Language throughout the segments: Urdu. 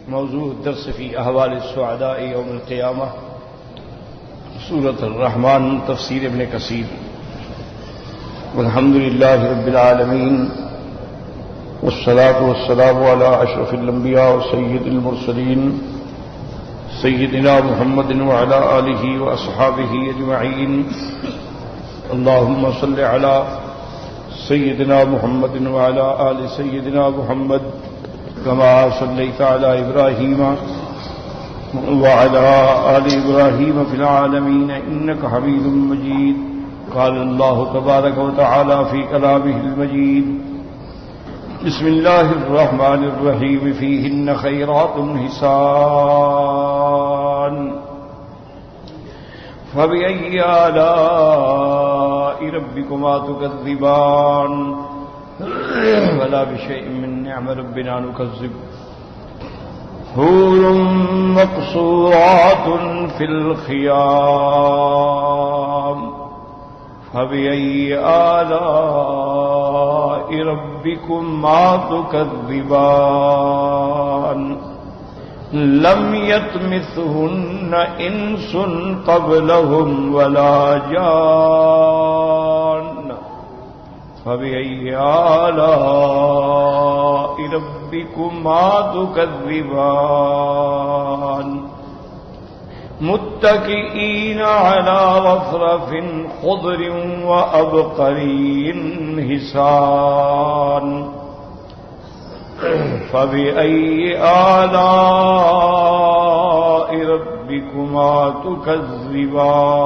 موضوع الدرس في أحوال السعداء يوم القيامة سورة الرحمن تفسير ابن كثير. والحمد لله رب العالمين والصلاة والسلام على أشرف الأنبياء وسيد المرسلين سيدنا محمد وعلى آله وأصحابه أجمعين. اللهم صل على سيدنا محمد وعلى آل سيدنا محمد كما صليت على إبراهيم وعلى آل إبراهيم في العالمين إنك حميد مجيد. قال الله تبارك وتعالى في كلامه المجيد: بسم الله الرحمن الرحيم فيهن خيرات حسان فبأي آلاء ربكما تكذبان ولا بشيء من نعم ربنا نكذب. حور مقصورات في الخيام فبأي آلاء ربكما تكذبان لم يطمثهن إنس قبلهم ولا جان فبأي آلاء ربكما تكذبان متكئين على رفرف خضر وأبقري حسان فبأي آلاء ربكما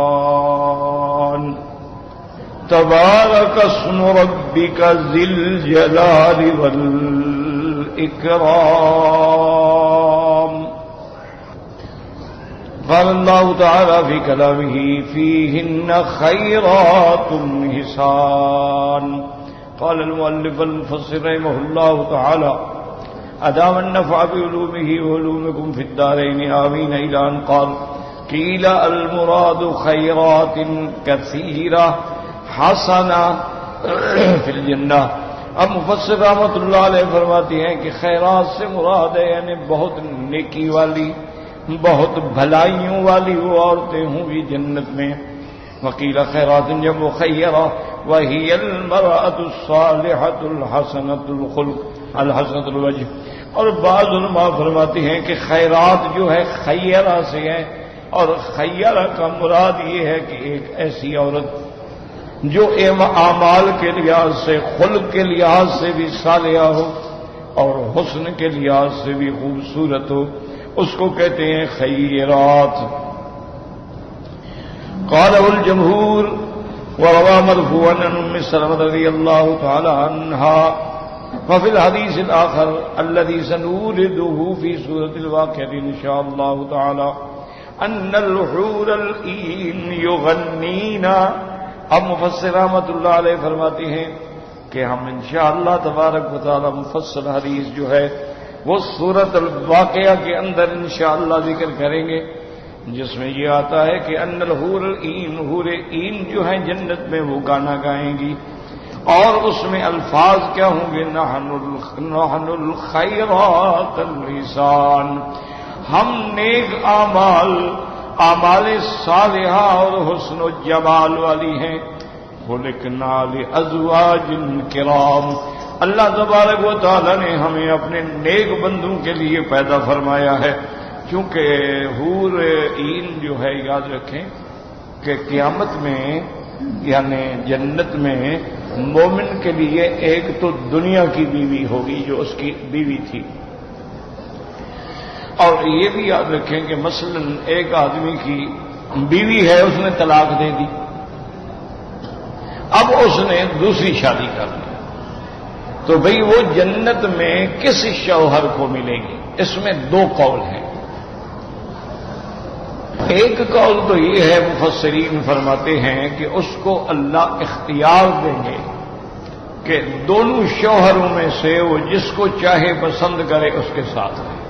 تكذبان تبارك اسم ربك ذي الجلال والإكرام. قال الله تعالى في كلامه فيهن خيرات حسان. قال المؤلف المفسر رحمه الله تعالى أدام النفع بعلومه وعلومكم في الدارين آمين إلى أن قال قيل المراد خيرات كثيرة حسنة في الجنة. اب مفسر رحمۃ اللہ علیہ فرماتی ہیں کہ خیرات سے مراد ہے یعنی بہت نیکی والی بہت بھلائیوں والی وہ عورتیں ہوں گی جنت میں. وقیل خیرات جمع خیرہ وہی المرأة الصالحة الحسنة الخلق الحسنة الوجه. اور بعض علماء فرماتے ہیں کہ خیرات جو ہے خیرہ سے ہے اور خیرہ کا مراد یہ ہے کہ ایک ایسی عورت جو اعمال کے لحاظ سے خلق کے لحاظ سے بھی صالحہ ہو اور حسن کے لحاظ سے بھی خوبصورت ہو اس کو کہتے ہیں خیرات. قاله الجمهور وروى مرفوعا عن ام سلمة رضي الله تعالى عنها. وفي الحديث الآخر الذي سنورده في سورة الواقعة إن شاء الله تعالى أن الحور العين يغنين. اب مفسر رحمۃ اللہ علیہ فرماتے ہیں کہ ہم انشاءاللہ تبارک و تعالی مفصل حدیث جو ہے وہ سورۃ الواقعہ کے اندر انشاءاللہ ذکر کریں گے جس میں یہ آتا ہے کہ ان الحور العین حور عین جو ہیں جنت میں وہ گانا گائیں گی اور اس میں الفاظ کیا ہوں گے نحن الخیرات الحسان. ہم نیک اعمال صالحہ اور حسن و جمال والی ہیں. خلقنا لازواج کرام. اللہ تبارک و تعالی نے ہمیں اپنے نیک بندوں کے لیے پیدا فرمایا ہے کیونکہ حور عین جو ہے یاد رکھیں کہ قیامت میں یعنی جنت میں مومن کے لیے ایک تو دنیا کی بیوی ہوگی جو اس کی بیوی تھی اور یہ بھی یاد رکھیں کہ مثلا ایک آدمی کی بیوی ہے اس نے طلاق دے دی اب اس نے دوسری شادی کر لی تو بھئی وہ جنت میں کس شوہر کو ملے گی. اس میں دو قول ہیں. ایک قول تو یہ ہے مفسرین فرماتے ہیں کہ اس کو اللہ اختیار دیں گے کہ دونوں شوہروں میں سے وہ جس کو چاہے پسند کرے اس کے ساتھ رہے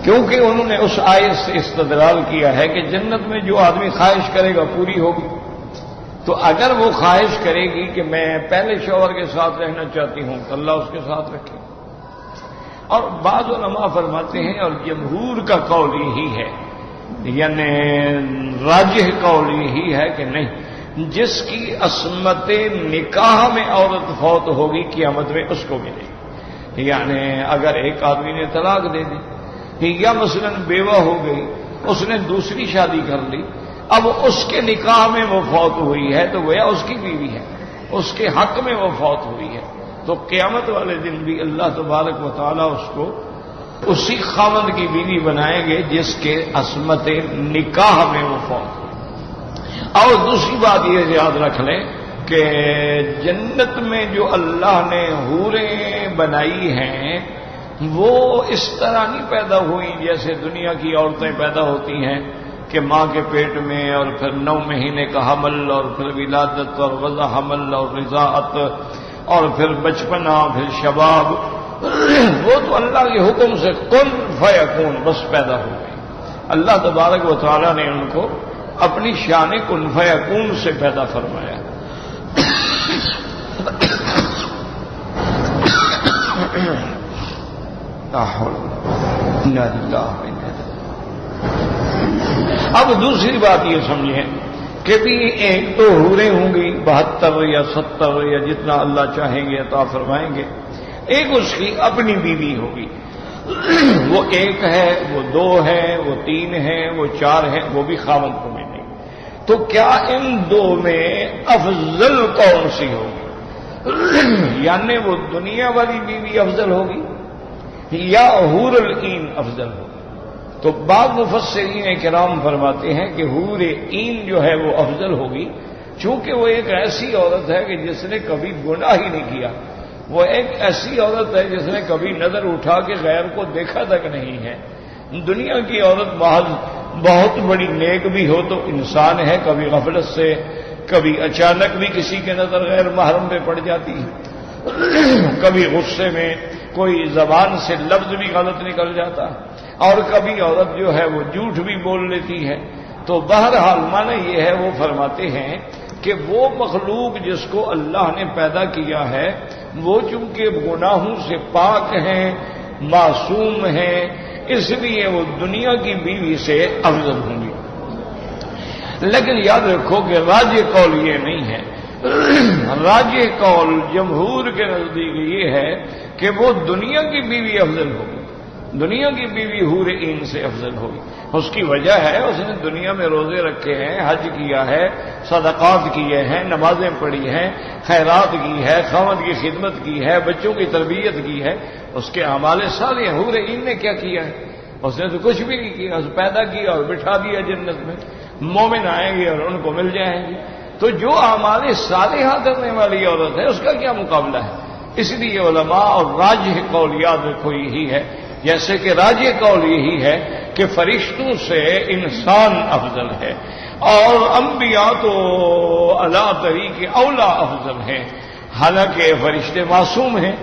کیونکہ انہوں نے اس آیت سے استدلال کیا ہے کہ جنت میں جو آدمی خواہش کرے گا پوری ہوگی. تو اگر وہ خواہش کرے گی کہ میں پہلے شوہر کے ساتھ رہنا چاہتی ہوں تو اللہ اس کے ساتھ رکھے. اور بعض علماء فرماتے ہیں اور جمہور کا قول یہی ہے، یعنی راجح قول یہی ہے کہ نہیں، جس کی عصمت نکاح میں عورت فوت ہوگی قیامت میں اس کو ملے گی۔ یعنی اگر ایک آدمی نے طلاق دے دی یا مثلا بیوہ ہو گئی، اس نے دوسری شادی کر لی، اب اس کے نکاح میں وہ فوت ہوئی ہے تو گویا اس کی بیوی ہے، اس کے حق میں وہ فوت ہوئی ہے، تو قیامت والے دن بھی اللہ تبارک و تعالیٰ اس کو اسی خاوند کی بیوی بنائیں گے جس کے عصمت نکاح میں وہ فوت ہو۔ اور دوسری بات یہ یاد رکھ لیں کہ جنت میں جو اللہ نے حوریں بنائی ہیں وہ اس طرح نہیں پیدا ہوئی جیسے دنیا کی عورتیں پیدا ہوتی ہیں کہ ماں کے پیٹ میں اور پھر 9 مہینے کا حمل اور پھر ولادت اور وضع حمل اور رضاعت اور پھر بچپنا پھر شباب، وہ تو اللہ کے حکم سے کن فیکون بس پیدا ہو گئی۔ اللہ تبارک و تعالیٰ نے ان کو اپنی شان کن فیکون سے پیدا فرمایا۔ اب دوسری بات یہ سمجھیں کہ بھی ایک تو حوریں ہوں گی 72 یا 70 یا جتنا اللہ چاہیں گے عطا فرمائیں گے، ایک اس کی اپنی بیوی ہوگی، وہ 1 ہے، وہ 2 ہے، وہ 3 ہے، وہ 4 ہے، وہ بھی خاوند کو ملے گی۔ تو کیا ان 2 میں افضل کون سی ہوگی؟ یعنی وہ دنیا والی بیوی افضل ہوگی یا حور العین افضل ہوگی؟ تو بعض مفسرین کرام فرماتے ہیں کہ حور عین جو ہے وہ افضل ہوگی، چونکہ وہ ایک ایسی عورت ہے کہ جس نے کبھی گناہ ہی نہیں کیا، وہ ایک ایسی عورت ہے جس نے کبھی نظر اٹھا کے غیر کو دیکھا تک نہیں ہے۔ دنیا کی عورت بہت بڑی نیک بھی ہو تو انسان ہے، کبھی غفلت سے کبھی اچانک بھی کسی کے نظر غیر محرم پہ پڑ جاتی ہے، کبھی غصے میں کوئی زبان سے لفظ بھی غلط نکل جاتا ہے، اور کبھی عورت جو ہے وہ جھوٹ بھی بول لیتی ہے۔ تو بہرحال معنی یہ ہے، وہ فرماتے ہیں کہ وہ مخلوق جس کو اللہ نے پیدا کیا ہے وہ چونکہ گناہوں سے پاک ہیں، معصوم ہیں، اس لیے وہ دنیا کی بیوی سے افضل ہوں گی۔ لیکن یاد رکھو کہ راجح قول یہ نہیں ہے، راجح قول جمہور کے نزدیک یہ ہے کہ وہ دنیا کی بیوی افضل ہوگی، دنیا کی بیوی حور عین سے افضل ہوگی۔ اس کی وجہ ہے اس نے دنیا میں روزے رکھے ہیں، حج کیا ہے، صدقات کیے ہیں، نمازیں پڑھی ہیں، خیرات کی ہے، خاوند کی خدمت کی ہے، بچوں کی تربیت کی ہے، اس کے اعمال صالح۔ حور عین نے کیا کیا ہے؟ اس نے تو کچھ بھی نہیں کیا، اس پیدا کیا اور بٹھا دیا جنت میں، مومن آئیں گے اور ان کو مل جائیں گے۔ تو جو اعمال صالحہ کرنے والی عورت ہے اس کا کیا مقابلہ ہے؟ اس لیے علماء اور راجح قول یاد رکھو یہی ہے، جیسے کہ راجح قول یہی ہے کہ فرشتوں سے انسان افضل ہے، اور انبیاء تو اعلیٰ طریق اولا افضل ہیں۔ حالانکہ فرشتے معصوم ہیں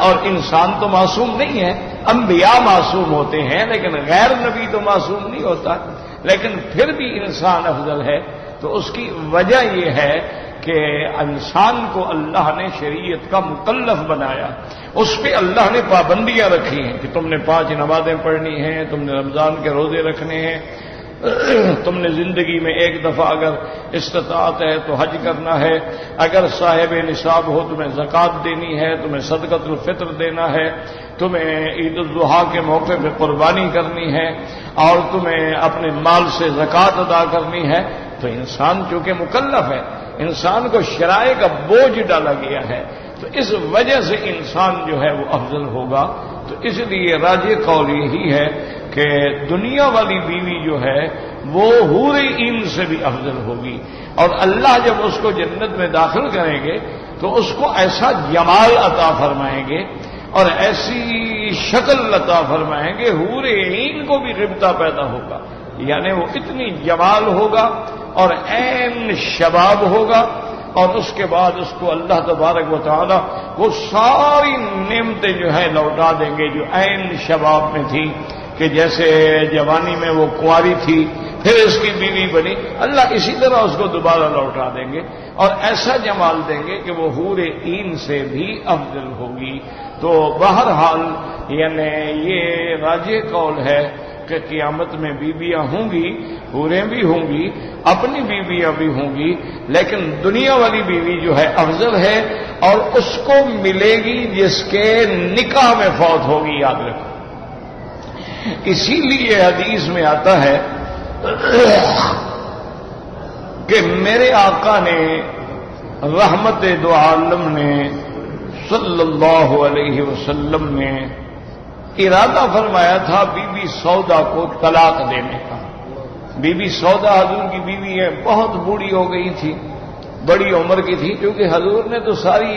اور انسان تو معصوم نہیں ہے، انبیاء معصوم ہوتے ہیں لیکن غیر نبی تو معصوم نہیں ہوتا، لیکن پھر بھی انسان افضل ہے۔ تو اس کی وجہ یہ ہے کہ انسان کو اللہ نے شریعت کا مکلف بنایا، اس پہ اللہ نے پابندیاں رکھی ہیں کہ تم نے 5 نمازیں پڑھنی ہیں، تم نے رمضان کے روزے رکھنے ہیں، تم نے زندگی میں 1 دفعہ اگر استطاعت ہے تو حج کرنا ہے، اگر صاحب نصاب ہو تمہیں زکوٰۃ دینی ہے، تمہیں صدقۃ الفطر دینا ہے، تمہیں عید الاضحیٰ کے موقع پہ قربانی کرنی ہے، اور تمہیں اپنے مال سے زکوٰۃ ادا کرنی ہے۔ تو انسان چونکہ مکلف ہے، انسان کو شرائع کا بوجھ ڈالا گیا ہے، تو اس وجہ سے انسان جو ہے وہ افضل ہوگا۔ تو اس لیے راجح قول یہی ہے کہ دنیا والی بیوی جو ہے وہ حور عین سے بھی افضل ہوگی، اور اللہ جب اس کو جنت میں داخل کریں گے تو اس کو ایسا جمال عطا فرمائیں گے اور ایسی شکل عطا فرمائیں گے، حور عین کو بھی غبطہ پیدا ہوگا، یعنی وہ اتنی جمال ہوگا اور عین شباب ہوگا، اور اس کے بعد اس کو اللہ تبارک و تعالی وہ ساری نعمتیں جو ہے لوٹا دیں گے جو عین شباب میں تھی، کہ جیسے جوانی میں وہ کنواری تھی پھر اس کی بیوی بنی، اللہ اسی طرح اس کو دوبارہ لوٹا دیں گے اور ایسا جمال دیں گے کہ وہ حور عین سے بھی افضل ہوگی۔ تو بہرحال یعنی یہ راجح قول ہے کہ قیامت میں بیویاں ہوں گی، حوریں بھی ہوں گی، اپنی بیویاں بھی ہوں گی، لیکن دنیا والی بیوی جو ہے افضل ہے اور اس کو ملے گی جس کے نکاح میں فوت ہوگی، یاد رکھو۔ اسی لیے حدیث میں آتا ہے کہ میرے آقا نے رحمت دو عالم نے صلی اللہ علیہ وسلم نے ارادہ فرمایا تھا بی بی سودا کو طلاق دینے کا۔ بی بی سودا حضور کی بیوی ہے، بہت بوڑھی ہو گئی تھی، بڑی عمر کی تھی، کیونکہ حضور نے تو ساری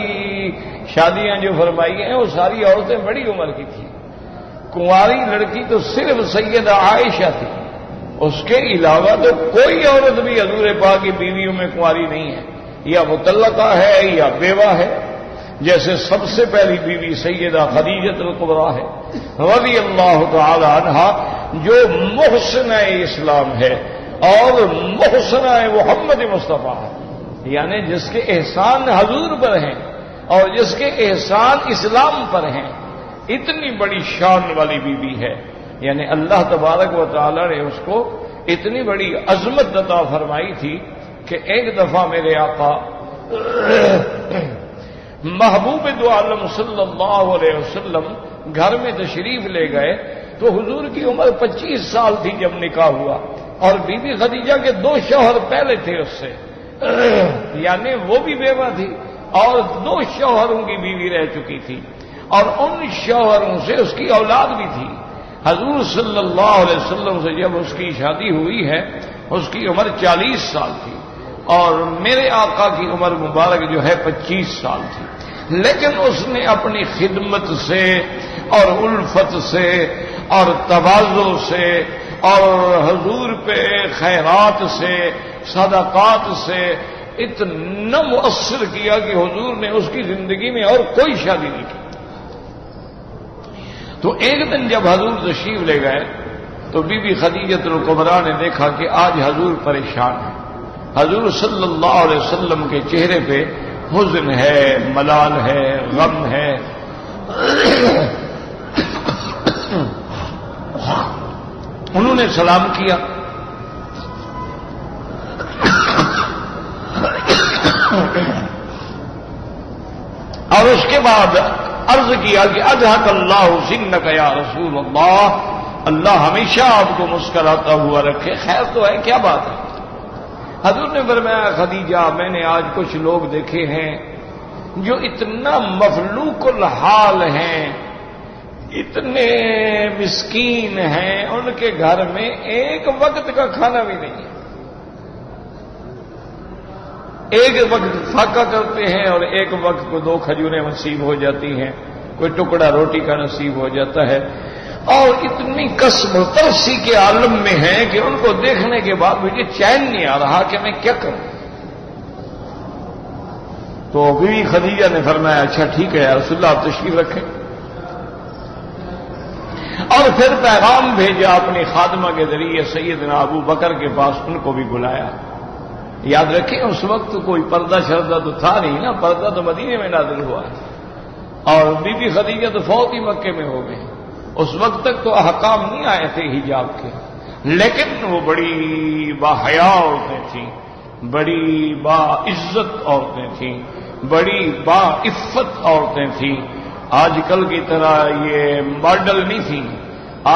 شادیاں جو فرمائی ہیں وہ ساری عورتیں بڑی عمر کی تھیں۔ کنواری لڑکی تو صرف سیدہ عائشہ تھی، اس کے علاوہ تو کوئی عورت بھی حضور پاک کی بیویوں میں کنواری نہیں ہے، یا مطلقہ ہے یا بیوہ ہے۔ جیسے سب سے پہلی بیوی سیدہ خدیجہ الکبریٰ ہے رضی اللہ تعالی عنہا، جو محسنہ اسلام ہے اور محسنہ محمد مصطفیٰ ہے، یعنی جس کے احسان حضور پر ہیں اور جس کے احسان اسلام پر ہیں، اتنی بڑی شان والی بیوی ہے۔ یعنی اللہ تبارک و تعالی نے اس کو اتنی بڑی عظمت عطا فرمائی تھی کہ ایک دفعہ میرے آقا محبوب دو عالم صلی اللہ علیہ وسلم گھر میں تشریف لے گئے تو حضور کی عمر 25 سال تھی جب نکاح ہوا، اور بی بی خدیجہ کے 2 شوہر پہلے تھے اس سے، یعنی وہ بھی بیوہ تھی اور 2 شوہروں کی بیوی رہ چکی تھی، اور ان شوہروں سے اس کی اولاد بھی تھی۔ حضور صلی اللہ علیہ وسلم سے جب اس کی شادی ہوئی ہے اس کی عمر 40 سال تھی، اور میرے آقا کی عمر مبارک جو ہے 25 سال تھی، لیکن اس نے اپنی خدمت سے اور الفت سے اور تواضع سے اور حضور پہ خیرات سے صدقات سے اتنا مؤثر کیا کہ حضور نے اس کی زندگی میں اور کوئی شادی نہیں کی۔ تو ایک دن جب حضور تشریف لے گئے تو بی بی خدیجہ الکبریٰ نے دیکھا کہ آج حضور پریشان ہے، حضور صلی اللہ علیہ وسلم کے چہرے پہ حزن ہے، ملال ہے، غم ہے۔ انہوں نے سلام کیا، اور اس کے بعد عرض کیا کہ اضحک اللہ سنک یا رسول اللہ، اللہ ہمیشہ آپ کو مسکراتا ہوا رکھے، خیر تو ہے، کیا بات ہے؟ حضور نے فرمایا خدیجہ میں نے آج کچھ لوگ دیکھے ہیں جو اتنا مفلوق الحال ہیں، اتنے مسکین ہیں، ان کے گھر میں ایک وقت کا کھانا بھی نہیں ہے، ایک وقت فاقہ کرتے ہیں اور ایک وقت کو 2 کھجوریں نصیب ہو جاتی ہیں، کوئی ٹکڑا روٹی کا نصیب ہو جاتا ہے، اور اتنی قسم و ترسی کے عالم میں ہیں کہ ان کو دیکھنے کے بعد مجھے چین نہیں آ رہا کہ میں کیا کروں۔ تو بیوی خدیجہ نے فرمایا اچھا ٹھیک ہے یا رسول اللہ آپ تشریف رکھیں، اور پھر پیغام بھیجا اپنی خادمہ کے ذریعے سیدنا ابو بکر کے پاس، ان کو بھی بلایا۔ یاد رکھیں اس وقت کوئی پردہ شردہ تو تھا نہیں نا، پردہ تو مدینے میں نازل ہوا ہے، اور بی بی خدیجہ تو فوت ہی مکے میں ہو گئی، اس وقت تک تو احکام نہیں آئے تھے حجاب کے، لیکن وہ بڑی باحیا عورتیں تھیں، بڑی با عزت عورتیں تھیں، بڑی با عفت عورتیں تھیں، آج کل کی طرح یہ ماڈل نہیں تھیں،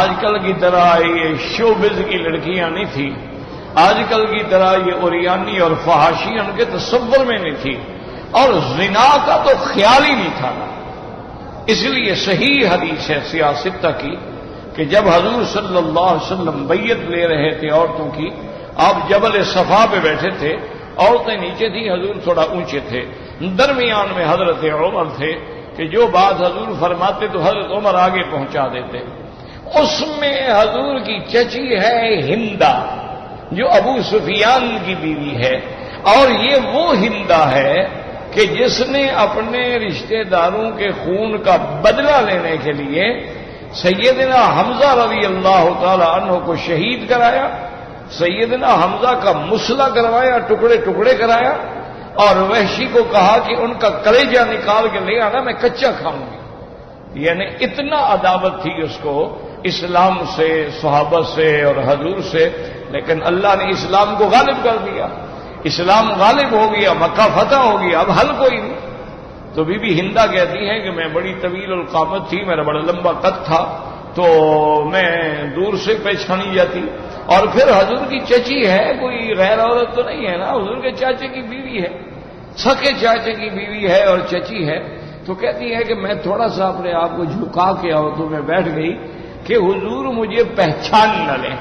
آج کل کی طرح یہ شوبز کی لڑکیاں نہیں تھیں، آج کل کی طرح یہ اوریانی اور فحاشی ان کے تصور میں نہیں تھی، اور زنا کا تو خیال ہی نہیں تھا۔ اس لیے صحیح حدیث ہے سیاستہ کی کہ جب حضور صلی اللہ علیہ وسلم بیعت لے رہے تھے عورتوں کی، آپ جبل صفا پہ بیٹھے تھے، عورتیں نیچے تھیں، حضور تھوڑا اونچے تھے، درمیان میں حضرت عمر تھے کہ جو بات حضور فرماتے تو حضرت عمر آگے پہنچا دیتے۔ اس میں حضور کی چچی ہے ہندا، جو ابو سفیان کی بیوی ہے، اور یہ وہ ہندا ہے کہ جس نے اپنے رشتہ داروں کے خون کا بدلہ لینے کے لیے سیدنا حمزہ رضی اللہ تعالی عنہ کو شہید کرایا، سیدنا حمزہ کا مسلح کروایا، ٹکڑے ٹکڑے کرایا، اور وحشی کو کہا کہ ان کا کلیجہ نکال کے لے آنا، میں کچا کھاؤں گی۔ یعنی اتنا عداوت تھی اس کو اسلام سے، صحابہ سے اور حضور سے، لیکن اللہ نے اسلام کو غالب کر دیا، اسلام غالب ہو گیا، مکہ فتح ہو گیا، اب حل کوئی نہیں۔ تو بی بی ہندا کہتی ہیں کہ میں بڑی طویل القامت تھی، میرا بڑا لمبا قد تھا، تو میں دور سے پہچانی جاتی، اور پھر حضور کی چچی ہے، کوئی غیر عورت تو نہیں ہے نا، حضور کے چاچے کی بیوی ہے، سکے چاچے کی بیوی ہے اور چچی ہے، تو کہتی ہے کہ میں تھوڑا سا اپنے آپ کو جھکا کے آؤ تو میں بیٹھ گئی کہ حضور مجھے پہچان نہ لیں،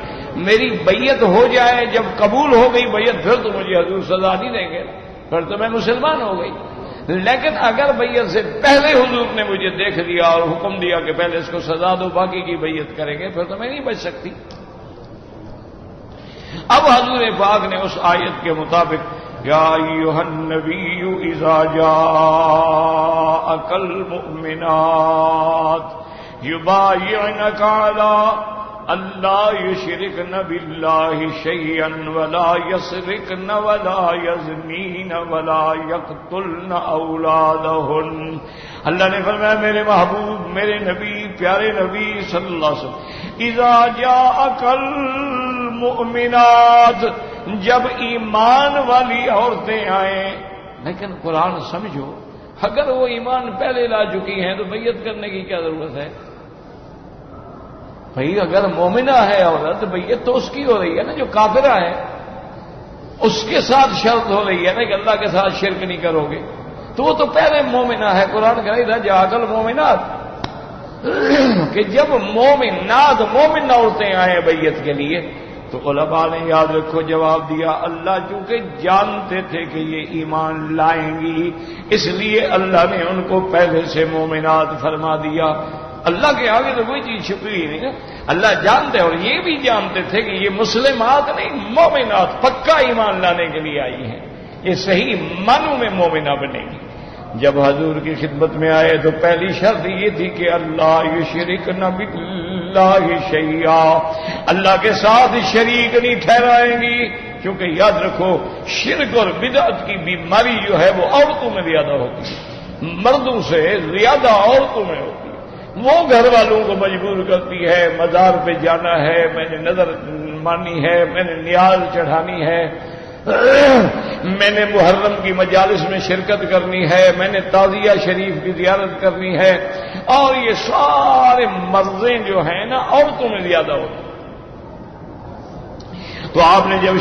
میری بیعت ہو جائے، جب قبول ہو گئی بیعت پھر تو مجھے حضور سزا نہیں دیں گے، پھر تو میں مسلمان ہو گئی، لیکن اگر بیعت سے پہلے حضور نے مجھے دیکھ لیا اور حکم دیا کہ پہلے اس کو سزا دو باقی کی بیعت کریں گے، پھر تو میں نہیں بچ سکتی۔ اب حضور پاک نے اس آیت کے مطابق یا ایھا النبی اذا جاءک المؤمنات یبایعنک علی اللہ یشرکن باللہ شیئا ولا یسرقن ولا یزنین ولا یقتلن اولادہن۔ اللہ نے فرمایا میرے محبوب، میرے نبی، پیارے نبی صلی اللہ علیہ وسلم، اذا جاءک المؤمنات، جب ایمان والی عورتیں آئیں، لیکن قرآن سمجھو، اگر وہ ایمان پہلے لا چکی ہیں تو بیعت کرنے کی کیا ضرورت ہے؟ بھئی اگر مومنہ ہے عورت، بیعت تو اس کی ہو رہی ہے نا جو کافرہ ہے، اس کے ساتھ شرط ہو رہی ہے نا کہ اللہ کے ساتھ شرک نہیں کرو گے، تو وہ تو پہلے مومنہ ہے۔ قرآن کہہ رہا ہے جاءک المؤمنات، کہ جب مومنات، مومن عورتیں آئیں بیعت کے لیے، تو علماء نے یاد رکھو جواب دیا، اللہ چونکہ جانتے تھے کہ یہ ایمان لائیں گی، اس لیے اللہ نے ان کو پہلے سے مومنات فرما دیا۔ اللہ کے آگے تو کوئی چیز چھپی نہیں نا، اللہ جانتے، اور یہ بھی جانتے تھے کہ یہ مسلمات نہیں، مومنات، پکا ایمان لانے کے لیے آئی ہیں، یہ صحیح معنوں میں مومنہ بنے گی۔ جب حضور کی خدمت میں آئے تو پہلی شرط یہ تھی کہ اللہ یشرکن باللہ شیئا، اللہ کے ساتھ شریک نہیں ٹھہرائیں گی، کیونکہ یاد رکھو شرک اور بدعت کی بیماری جو ہے وہ عورتوں میں زیادہ ہوتی ہے، مردوں سے زیادہ عورتوں میں ہوتی ہے۔ وہ گھر والوں کو مجبور کرتی ہے، مزار پہ جانا ہے، میں نے نظر مانی ہے، میں نے نیاز چڑھانی ہے، میں نے محرم کی مجالس میں شرکت کرنی ہے، میں نے تعزیہ شریف کی زیارت کرنی ہے، اور یہ سارے مرضیں جو ہیں نا عورتوں میں زیادہ ہوتی ہیں۔ تو آپ نے جب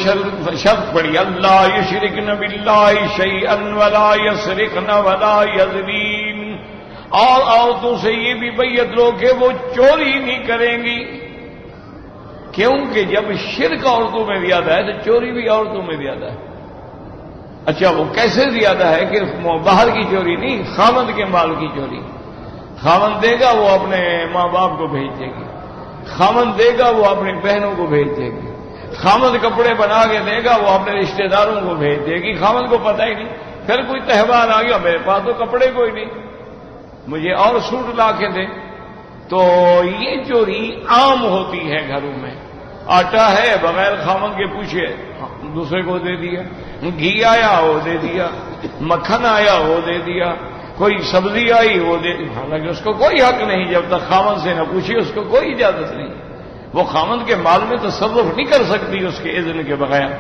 شرط پڑھی اللہ یشرکن باللہ شیئا ولا یسرقن ولا یزنین، اور عورتوں سے یہ بھی بیعت لو کہ وہ چوری نہیں کریں گی، کیونکہ جب شرک عورتوں میں زیادہ ہے تو چوری بھی عورتوں میں زیادہ ہے۔ اچھا وہ کیسے زیادہ ہے کہ باہر کی چوری نہیں، خاوند کے مال کی چوری، خاوند دے گا وہ اپنے ماں باپ کو بھیج دے گی، خاوند دے گا وہ اپنی بہنوں کو بھیج دے گی، خاوند کپڑے بنا کے دے گا وہ اپنے رشتہ داروں کو بھیج دے گی، خاوند کو پتہ ہی نہیں، پھر کوئی تہوار آ گیا میرے پاس تو کپڑے کوئی نہیں، مجھے اور سوٹ لا کے دے۔ تو یہ چوری عام ہوتی ہے گھروں میں، آٹا ہے بغیر خاوند کے پوچھے دوسرے کو دے دیا، گھی آیا وہ دے دیا، مکھن آیا وہ دے دیا، کوئی سبزی آئی وہ دے دیا، حالانکہ اس کو کوئی حق نہیں، جب تک خاوند سے نہ پوچھے اس کو کوئی اجازت نہیں، وہ خاوند کے مال میں تصرف نہیں کر سکتی اس کے اذن کے بغیر،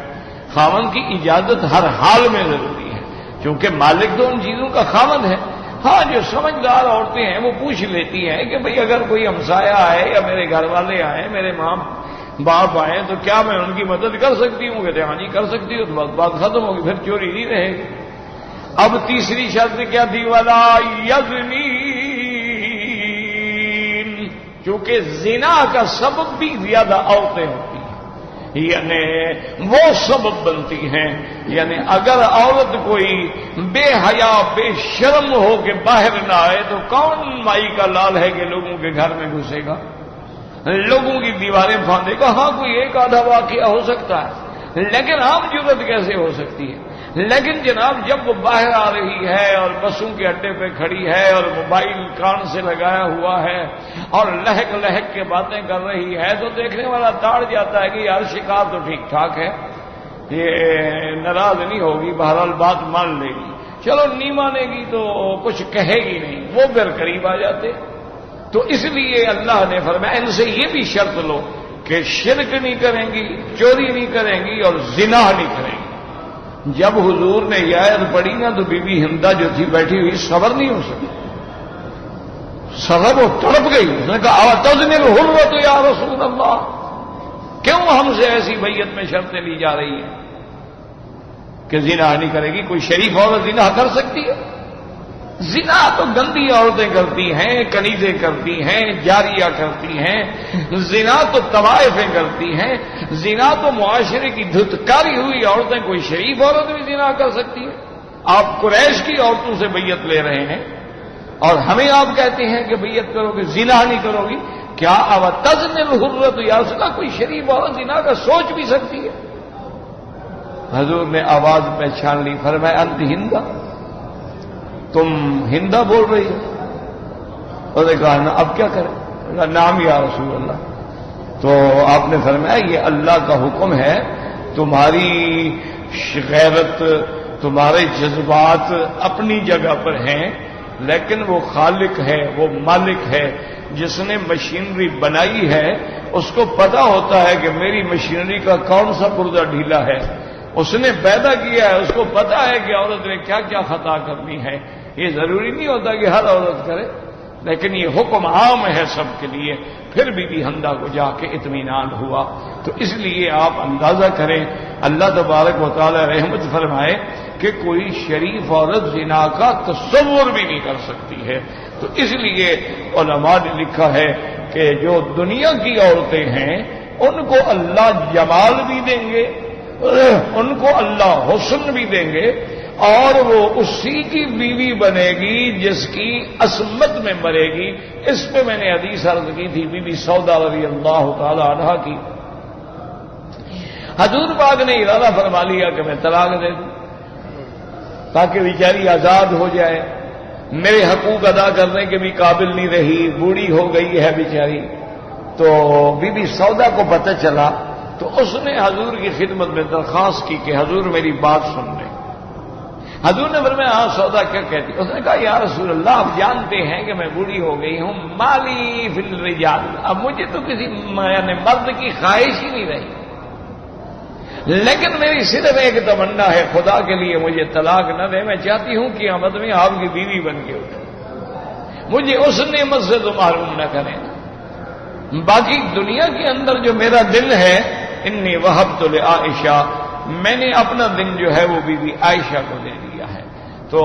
خاوند کی اجازت ہر حال میں ضروری ہے، کیونکہ مالک تو ان چیزوں کا خاوند ہے۔ ہاں جو سمجھدار عورتیں ہیں وہ پوچھ لیتی ہیں کہ بھئی اگر کوئی ہمسایہ آئے یا میرے گھر والے آئے، میرے ماں باپ آئے تو کیا میں ان کی مدد کر سکتی ہوں؟ کہتے ہاں جی کر سکتی ہو، تو بات ختم ہوگی، پھر چوری نہیں رہے گی۔ اب تیسری شرط کیا تھی؟ ولا یزنین، کیونکہ زنا کا سبب بھی زیادہ عورتیں ہوتی ہیں، یعنی وہ سبب بنتی ہیں، یعنی اگر عورت کوئی بے حیا بے شرم ہو کے باہر نہ آئے تو کون مائی کا لال ہے کہ لوگوں کے گھر میں گھسے گا، لوگوں کی دیواریں پھاندے گا؟ ہاں کوئی ایک آدھا واقعہ ہو سکتا ہے، لیکن عام جرت کیسے ہو سکتی ہے؟ لیکن جناب جب وہ باہر آ رہی ہے اور بسوں کے اڈے پہ کھڑی ہے اور موبائل کان سے لگایا ہوا ہے اور لہک لہک کے باتیں کر رہی ہے تو دیکھنے والا تاڑ جاتا ہے کہ یار شکار تو ٹھیک ٹھاک ہے، یہ ناراض نہیں ہوگی، بہرحال بات مان لے گی، چلو نہیں مانے گی تو کچھ کہے گی نہیں، وہ پھر قریب آ جاتے، تو اس لیے اللہ نے فرمایا ان سے یہ بھی شرط لو کہ شرک نہیں کریں گی، چوری نہیں کریں گی اور زنا نہیں کریں گی۔ جب حضور نے یہ آیت پڑھی نا تو بی بی ہندا جو تھی بیٹھی ہوئی صبر نہیں ہو سکی، صبر وہ تڑپ گئی، اس نے کہا تزنی الحرۃ یا رسول اللہ، کیوں ہم سے ایسی بیعت میں شرطیں لی جا رہی ہیں کہ زنا نہیں کرے گی؟ کوئی شریف عورت زنا کر سکتی ہے؟ زنا تو گندی عورتیں کرتی ہیں، کنیزیں کرتی ہیں، جاریہ کرتی ہیں، زنا تو طوائفیں کرتی ہیں، زنا تو معاشرے کی دھتکاری ہوئی عورتیں، کوئی شریف عورت بھی زنا کر سکتی ہے؟ آپ قریش کی عورتوں سے بیعت لے رہے ہیں اور ہمیں آپ کہتے ہیں کہ بیعت کرو گے، زنا نہیں کرو گی؟ کیا اب تزن الحرۃ یا رسول اللہ، کوئی شریف عورت زنا کا سوچ بھی سکتی ہے؟ حضور نے آواز پہچان لی، فرمایا انت ہندا، تم ہندا بول رہی ہو؟ اور نے کہا نا اب کیا کریں؟ نام یا رسول اللہ۔ تو آپ نے فرمایا یہ اللہ کا حکم ہے، تمہاری غیرت، تمہارے جذبات اپنی جگہ پر ہیں، لیکن وہ خالق ہے، وہ مالک ہے جس نے مشینری بنائی ہے، اس کو پتا ہوتا ہے کہ میری مشینری کا کون سا پرزہ ڈھیلا ہے، اس نے پیدا کیا ہے، اس کو پتا ہے کہ عورت نے کیا کیا خطا کرنی ہے۔ یہ ضروری نہیں ہوتا کہ ہر عورت کرے، لیکن یہ حکم عام ہے سب کے لیے۔ پھر بی بی ہندا کو جا کے اطمینان ہوا۔ تو اس لیے آپ اندازہ کریں، اللہ تبارک و تعالی رحمت فرمائے کہ کوئی شریف عورت زنا کا تصور بھی نہیں کر سکتی ہے۔ تو اس لیے علماء نے لکھا ہے کہ جو دنیا کی عورتیں ہیں ان کو اللہ جمال بھی دیں گے، ان کو اللہ حسن بھی دیں گے، اور وہ اسی کی بیوی بنے گی جس کی عصمت میں مرے گی۔ اس پہ میں نے حدیث عرض کی تھی بی بی سودا رضی اللہ تعالی عنہا کی۔ حضور پاک نے ارادہ فرما لیا کہ میں طلاق دے دوں تاکہ بیچاری آزاد ہو جائے، میرے حقوق ادا کرنے کے بھی قابل نہیں رہی، بوڑھی ہو گئی ہے بیچاری۔ تو بی بی سودا کو پتہ چلا تو اس نے حضور کی خدمت میں درخواست کی کہ حضور میری بات سن لیں۔ حضور نے فرمایا ہاں سودا کیا کہتی؟ اس نے کہا یا رسول اللہ آپ جانتے ہیں کہ میں بوڑھی ہو گئی ہوں، مالی فی الرجال، اب مجھے تو کسی یعنی مرد کی خواہش ہی نہیں رہی، لیکن میری صرف ایک تمنا ہے، خدا کے لیے مجھے طلاق نہ دے، میں چاہتی ہوں کہ قیامت میں آپ کی بیوی بن کے اٹھے، مجھے اس نعمت سے تو محروم نہ کریں۔ باقی دنیا کے اندر جو میرا دل ہے، انی وہبت لعائشہ، میں نے اپنا دن جو ہے وہ بی بی عائشہ کو دے دیا ہے۔ تو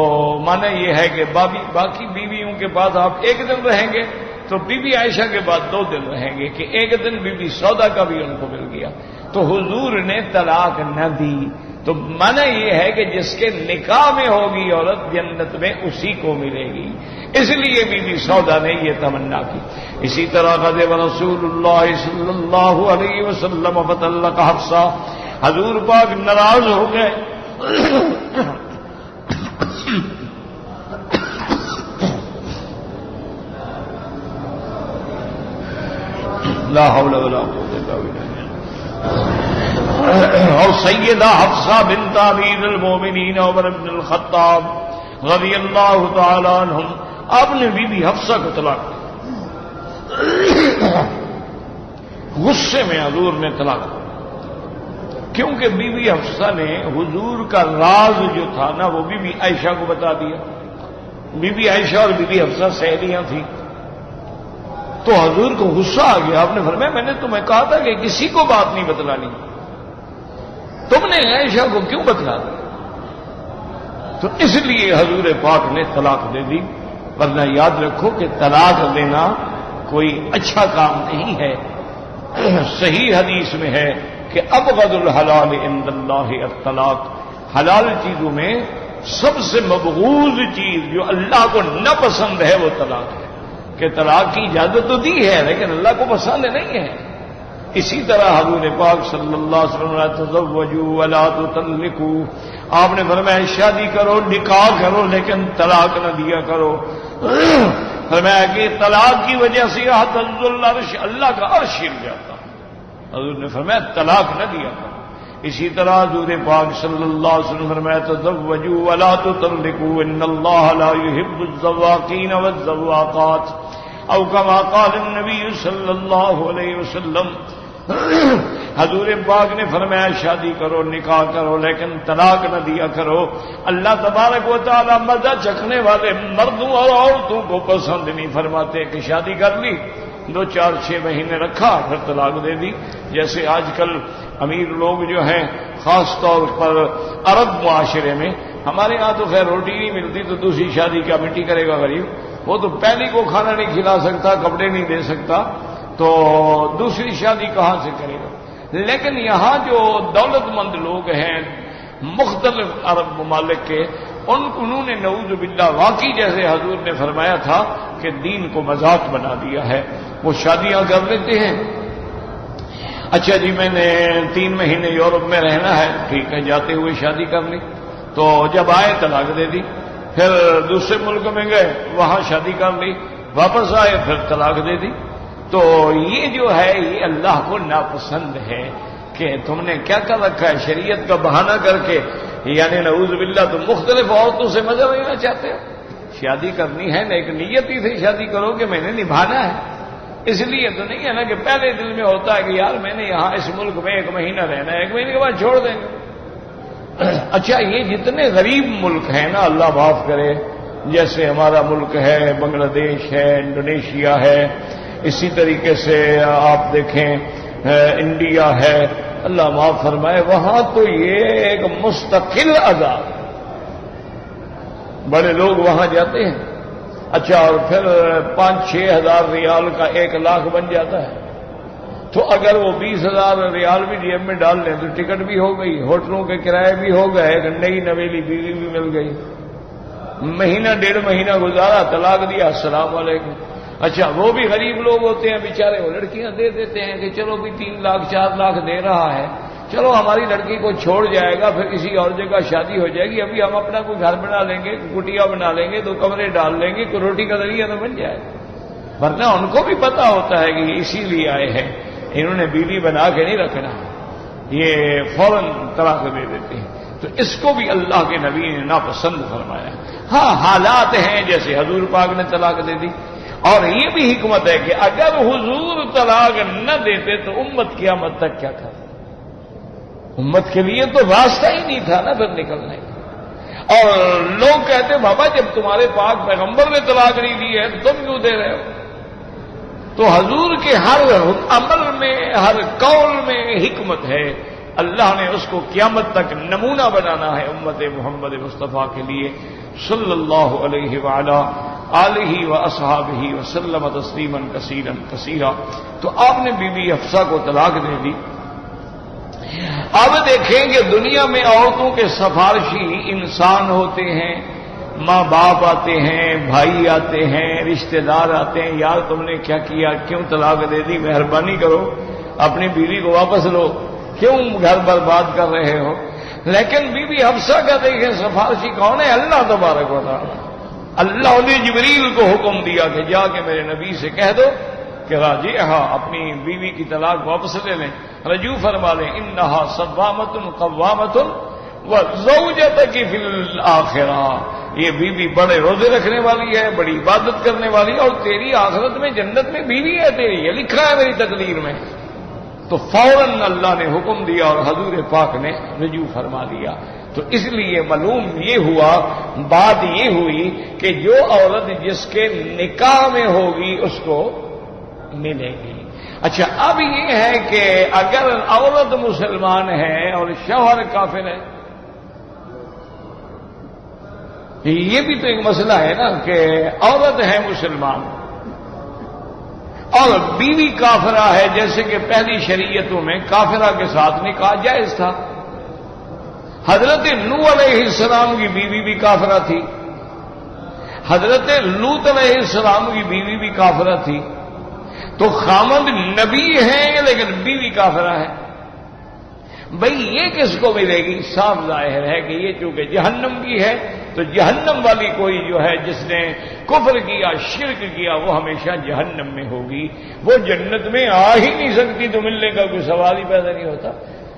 مانا یہ ہے کہ باقی بیویوں کے بعد آپ ایک دن رہیں گے تو بی بی عائشہ کے بعد 2 دن رہیں گے، کہ ایک دن بی بی سودا کا بھی ان کو مل گیا۔ تو حضور نے طلاق نہ دی، تو مانا یہ ہے کہ جس کے نکاح میں ہوگی عورت جنت میں اسی کو ملے گی، اس لیے بی بی سودا نے یہ تمنا کی۔ اسی طرح غضب رسول اللہ صلی اللہ علیہ وسلم فطلق حفصہ، حضور پاک ناراض ہو گئے، لا حول ولا قوة الا باللہ، اور سیدہ حفصہ بنت امیر المومنین عمر بن الخطاب رضی اللہ تعالی عنہم، آپ نے بی بی حفصہ کو طلاق دی، غصے میں حضور نے طلاق دی، کیونکہ بی بی حفصہ نے حضور کا راز جو تھا نا وہ بی بی عائشہ کو بتا دیا۔ بی بی عائشہ اور بی بی حفصہ سہیلیاں تھیں، تو حضور کو غصہ آ گیا۔ آپ نے فرمایا میں نے تمہیں کہا تھا کہ کسی کو بات نہیں بتلانی، تم نے عائشہ کو کیوں بتلا دی؟ تو اس لیے حضور پاک نے طلاق دے دی۔ ورنہ یاد رکھو کہ طلاق دینا کوئی اچھا کام نہیں ہے۔ صحیح حدیث میں ہے کہ ابغض الحلال عند اللہ الطلاق، حلال چیزوں میں سب سے مبغوض چیز جو اللہ کو نہ پسند ہے وہ طلاق ہے، کہ طلاق کی اجازت تو دی ہے لیکن اللہ کو پسند نہیں ہے۔ اسی طرح حضور پاک صلی اللہ علیہ وسلم نے تزوجوا ولا تطلقوا، آپ نے فرمایا شادی کرو، نکاح کرو، لیکن طلاق نہ دیا کرو۔ فرمایا کہ طلاق کی وجہ سے یہتز العرش، اللہ کا عرش ہل جاتا۔ حضور نے فرمایا طلاق نہ دیا کرو۔ اسی طرح حضور پاک صلی اللہ علیہ وسلم فرمایا تزوجوا ولا تطلقوا ان اللہ لا يحب الزواقین والزواقات، او کما قال النبی صلی اللہ علیہ وسلم، حضور پاک نے فرمایا شادی کرو، نکاح کرو، لیکن طلاق نہ دیا کرو۔ اللہ تبارک و تعالی مزہ چکھنے والے مردوں اور عورتوں کو پسند نہیں فرماتے کہ شادی کر لی، 2 4 6 مہینے رکھا پھر طلاق دے دی۔ جیسے آج کل امیر لوگ جو ہیں خاص طور پر عرب معاشرے میں، ہمارے ہاں تو خیر روٹی نہیں ملتی تو دوسری شادی کیا مٹی کرے گا غریب، وہ تو پہلی کو کھانا نہیں کھلا سکتا، کپڑے نہیں دے سکتا، تو دوسری شادی کہاں سے کرے گا؟ لیکن یہاں جو دولت مند لوگ ہیں مختلف عرب ممالک کے، انہوں نے نعوذ باللہ واقعی جیسے حضور نے فرمایا تھا کہ دین کو مذاق بنا دیا ہے، وہ شادیاں کر لیتے ہیں۔ اچھا جی میں نے 3 مہینے یورپ میں رہنا ہے، ٹھیک ہے، جاتے ہوئے شادی کر لی، تو جب آئے طلاق دے دی، پھر دوسرے ملک میں گئے وہاں شادی کر لی، واپس آئے پھر طلاق دے دی۔ تو یہ جو ہے یہ اللہ کو ناپسند ہے کہ تم نے کیا کر رکھا ہے، شریعت کا بہانہ کر کے، یعنی نعوذ باللہ تم مختلف عورتوں سے مزہ لینا چاہتے ہو۔ شادی کرنی ہے نا، ایک نیت ہی سے شادی کرو کہ میں نے نبھانا ہے، اس لیے تو نہیں ہے نا کہ پہلے دل میں ہوتا ہے کہ یار میں نے یہاں اس ملک میں 1 مہینہ رہنا ہے، 1 مہینے کے بعد چھوڑ دیں گے۔ اچھا یہ جتنے غریب ملک ہیں نا، اللہ معاف کرے، جیسے ہمارا ملک ہے، بنگلہ دیش ہے، انڈونیشیا ہے، اسی طریقے سے آپ دیکھیں انڈیا ہے، اللہ معاف فرمائے، وہاں تو یہ ایک مستقل عذاب، بڑے لوگ وہاں جاتے ہیں، اچھا اور پھر 5-6 ہزار ریال کا 1 لاکھ بن جاتا ہے، تو اگر وہ 20,000 ریال بھی جیب میں ڈال لیں تو ٹکٹ بھی ہو گئی، ہوٹلوں کے کرائے بھی ہو گئے، نئی نویلی بیوی بھی مل گئی، مہینہ 1.5 مہینہ گزارا، طلاق دیا، السلام علیکم۔ اچھا وہ بھی غریب لوگ ہوتے ہیں بیچارے، وہ لڑکیاں دے دیتے ہیں کہ چلو بھی 3 لاکھ 4 لاکھ دے رہا ہے، چلو ہماری لڑکی کو چھوڑ جائے گا، پھر کسی اور جگہ شادی ہو جائے گی، ابھی ہم اپنا کوئی گھر بنا لیں گے، کٹیا بنا لیں گے، 2 کمرے ڈال لیں گے، کوئی روٹی کا ذریعہ تو بن جائے گا۔ ورنہ ان کو بھی پتا ہوتا ہے کہ یہ اسی لیے آئے ہیں، انہوں نے بیوی بنا کے نہیں رکھنا، یہ فوراً طلاق دے دیتے ہیں، تو اس کو بھی اللہ کے نبی نے ناپسند فرمایا۔ ہاں حالات ہیں جیسے حضور پاک نے طلاق دے دی، اور یہ بھی حکمت ہے کہ اگر حضور طلاق نہ دیتے تو امت قیامت تک کیا کرتے، امت کے لیے تو راستہ ہی نہیں تھا نا پھر نکلنے کا۔ اور لوگ کہتے بابا جب تمہارے پاک پیغمبر نے طلاق نہیں دی ہے تو تم کیوں دے رہے ہو؟ تو حضور کے ہر عمل میں، ہر قول میں حکمت ہے، اللہ نے اس کو قیامت تک نمونہ بنانا ہے امت محمد مصطفیٰ کے لیے صلی اللہ علیہ وعلا آلہ واصحابہ وسلم تسلیما کثیرا کثیرا۔ تو آپ نے بی بی حفصہ کو طلاق دے دی۔ اب دیکھیں کہ دنیا میں عورتوں کے سفارشی انسان ہوتے ہیں، ماں باپ آتے ہیں، بھائی آتے ہیں، رشتہ دار آتے ہیں، یار تم نے کیا کیا، کیوں طلاق دے دی، مہربانی کرو اپنی بیوی کو واپس لو، کیوں گھر برباد کر رہے ہو۔ لیکن بی بی حفصہ کا دیکھیں سفارشی کون ہے، اللہ تبارک و تعالی۔ اللہ نے جبریل کو حکم دیا کہ جا کے میرے نبی سے کہہ دو کہ راجعہا، اپنی بیوی کی طلاق واپس لے لیں، رجوع فرما لیں، انہا صوامۃ قوامۃ وزوجتک فی الآخرہ، یہ بیوی بڑے روزے رکھنے والی ہے، بڑی عبادت کرنے والی ہے، اور تیری آخرت میں جنت میں بیوی ہے تیری، یہ لکھا ہے میری تقدیر میں۔ تو فوراً اللہ نے حکم دیا اور حضور پاک نے رجوع فرما دیا۔ تو اس لیے معلوم یہ ہوا، بات یہ ہوئی کہ جو عورت جس کے نکاح میں ہوگی اس کو ملے گی۔ اچھا اب یہ ہے کہ اگر عورت مسلمان ہے اور شوہر کافر ہے، یہ بھی تو ایک مسئلہ ہے نا کہ عورت ہے مسلمان اور بیوی کافرہ ہے، جیسے کہ پہلی شریعتوں میں کافرہ کے ساتھ نکاح جائز تھا۔ حضرت نوح علیہ السلام کی بیوی بھی کافرہ تھی، حضرت لوط علیہ السلام کی بیوی بھی کافرہ تھی، تو خامند نبی ہیں لیکن بیوی کافرہ ہے۔ بھئی یہ کس کو ملے گی؟ صاف ظاہر ہے کہ یہ چونکہ جہنم کی ہے تو جہنم والی کوئی جو ہے جس نے کفر کیا، شرک کیا، وہ ہمیشہ جہنم میں ہوگی، وہ جنت میں آ ہی نہیں سکتی، تو ملنے کا کوئی سوال ہی پیدا نہیں ہوتا۔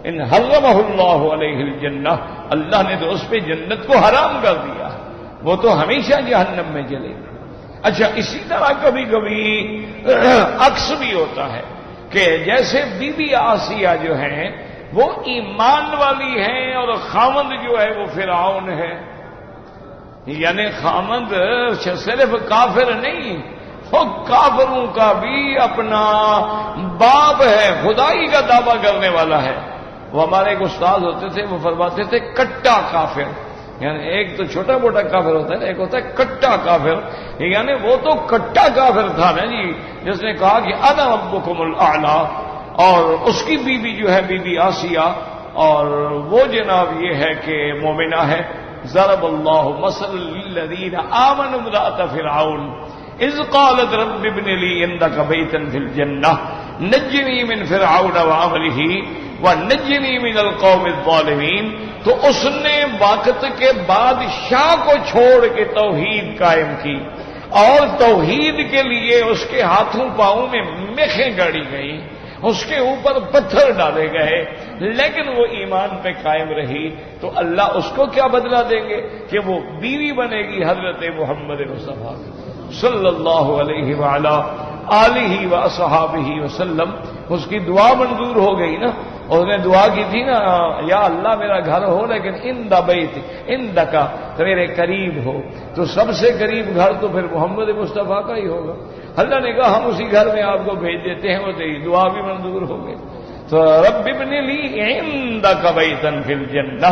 ان حرمہ اللہ علیہ الجنہ، اللہ نے تو اس پہ جنت کو حرام کر دیا، وہ تو ہمیشہ جہنم میں جلے گی۔ اچھا اسی طرح کبھی کبھی عکس بھی ہوتا ہے کہ جیسے بی بی آسیہ جو ہیں وہ ایمان والی ہیں اور خامند جو ہے وہ فرعون ہے، یعنی خامند صرف کافر نہیں، وہ کافروں کا بھی اپنا باپ ہے، خدائی کا دعویٰ کرنے والا ہے۔ وہ ہمارے ایک استاد ہوتے تھے، وہ فرماتے تھے کٹا کافر، یعنی ایک تو چھوٹا موٹا کافر ہوتا ہے، ایک ہوتا ہے کٹا کافر، یعنی وہ تو کٹا کافر تھا نا جی، جس نے کہا کہ انا ربکم الاعلی، اور اس کی بیوی جو ہے بی بی آسیہ، اور وہ جناب یہ ہے کہ مومنہ ہے۔ ضرب اللہ مثلا للذین آمنوا امرأۃ فرعون اذ قالت رب ابن لی عندک بیتا فی الجنہ نجنی من فرعون وعملہ ونجنی من القوم الظالمین۔ تو اس نے وقت کے بادشاہ کو چھوڑ کے توحید قائم کی، اور توحید کے لیے اس کے ہاتھوں پاؤں میں میخیں گاڑی گئیں، اس کے اوپر پتھر ڈالے گئے، لیکن وہ ایمان پہ قائم رہی، تو اللہ اس کو کیا بدلہ دیں گے کہ وہ بیوی بنے گی حضرت محمد مصطفیٰ صلی اللہ علیہ وآلہ آلہ وصحابہ وسلم۔ اس کی دعا منظور ہو گئی نا، اور اس نے دعا کی تھی نا، یا اللہ میرا گھر ہو لیکن عند بیت عندک، میرے قریب ہو، تو سب سے قریب گھر تو پھر محمد مصطفیٰ کا ہی ہوگا۔ اللہ نے کہا ہم اسی گھر میں آپ کو بھیج دیتے ہیں، وہ تیری دعا بھی منظور ہو گئی۔ تو رب ابن لی عندک بیتا فی الجنہ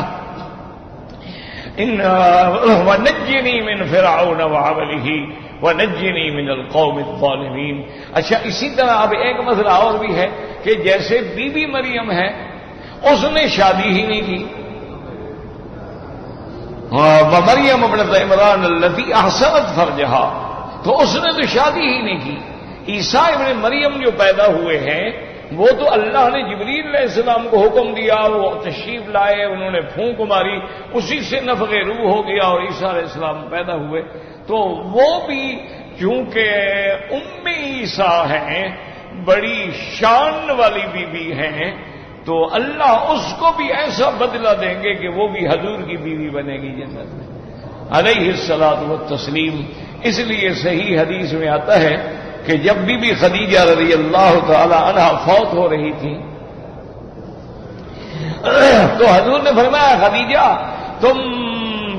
ونجنی من فرعون وعملہ ونجنی من القوم الظالمین۔ اچھا اسی طرح اب ایک مسئلہ اور بھی ہے کہ جیسے بی بی مریم ہے، اس نے شادی ہی نہیں کی، ومریم ابنۃ عمران التی احصنت فرجہا، تو اس نے تو شادی ہی نہیں کی۔ عیسیٰ ابن مریم جو پیدا ہوئے ہیں وہ تو اللہ نے جبریل علیہ السلام کو حکم دیا، وہ تشریف لائے، انہوں نے پھونک ماری، اسی سے نفخ روح ہو گیا اور عیسیٰ علیہ السلام پیدا ہوئے۔ تو وہ بھی چونکہ ام عیسیٰ ہیں، بڑی شان والی بی بی ہیں، تو اللہ اس کو بھی ایسا بدلہ دیں گے کہ وہ بھی حضور کی بیوی بنے گی جنت میں علیہ الصلاۃ والتسلیم۔ اس لیے صحیح حدیث میں آتا ہے کہ جب بی بی خدیجہ رضی اللہ تعالی عنہا فوت ہو رہی تھی تو حضور نے فرمایا خدیجہ تم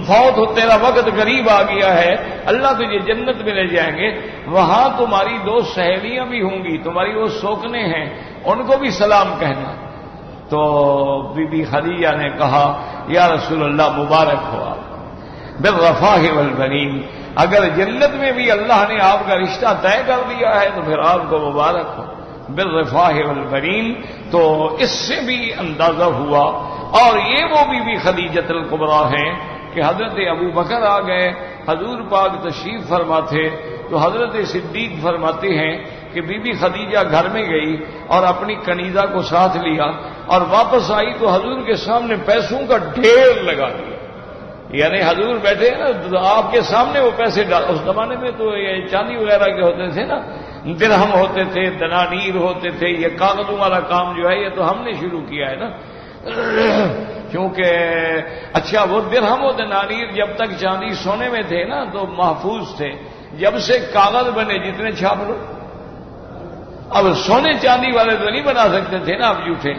فوت ہو، تیرا وقت قریب آ گیا ہے، اللہ تجھے جنت میں لے جائیں گے، وہاں تمہاری دو سہیلیاں بھی ہوں گی، تمہاری وہ سوکنے ہیں، ان کو بھی سلام کہنا۔ تو بی بی خدیجہ نے کہا یا رسول اللہ مبارک ہو آپ بالرفاہ والبنین، اگر جنت میں بھی اللہ نے آپ کا رشتہ طے کر دیا ہے تو پھر آپ کو مبارک ہو بالرفاہ والبنین۔ تو اس سے بھی اندازہ ہوا، اور یہ وہ بی بی خدیجۃ الکبریٰ ہیں کہ حضرت ابو بکر آ گئے، حضور پاک تشریف فرما تھے، تو حضرت صدیق فرماتے ہیں کہ بی بی خدیجہ گھر میں گئی اور اپنی کنیزہ کو ساتھ لیا، اور واپس آئی تو حضور کے سامنے پیسوں کا ڈھیر لگا دیا، یعنی حضور بیٹھے نا تو آپ کے سامنے وہ پیسے اس زمانے میں تو یہ چاندی وغیرہ کے ہوتے تھے نا، درہم ہوتے تھے، دنانیر ہوتے تھے، یہ کاغذوں والا کام جو ہے یہ تو ہم نے شروع کیا ہے نا، کیونکہ اچھا وہ درہم و دنانیر جب تک چاندی سونے میں تھے نا تو محفوظ تھے، جب سے کاغذ بنے جتنے چھاپ لو، اب سونے چاندی والے تو نہیں بنا سکتے تھے نا آپ جھوٹے،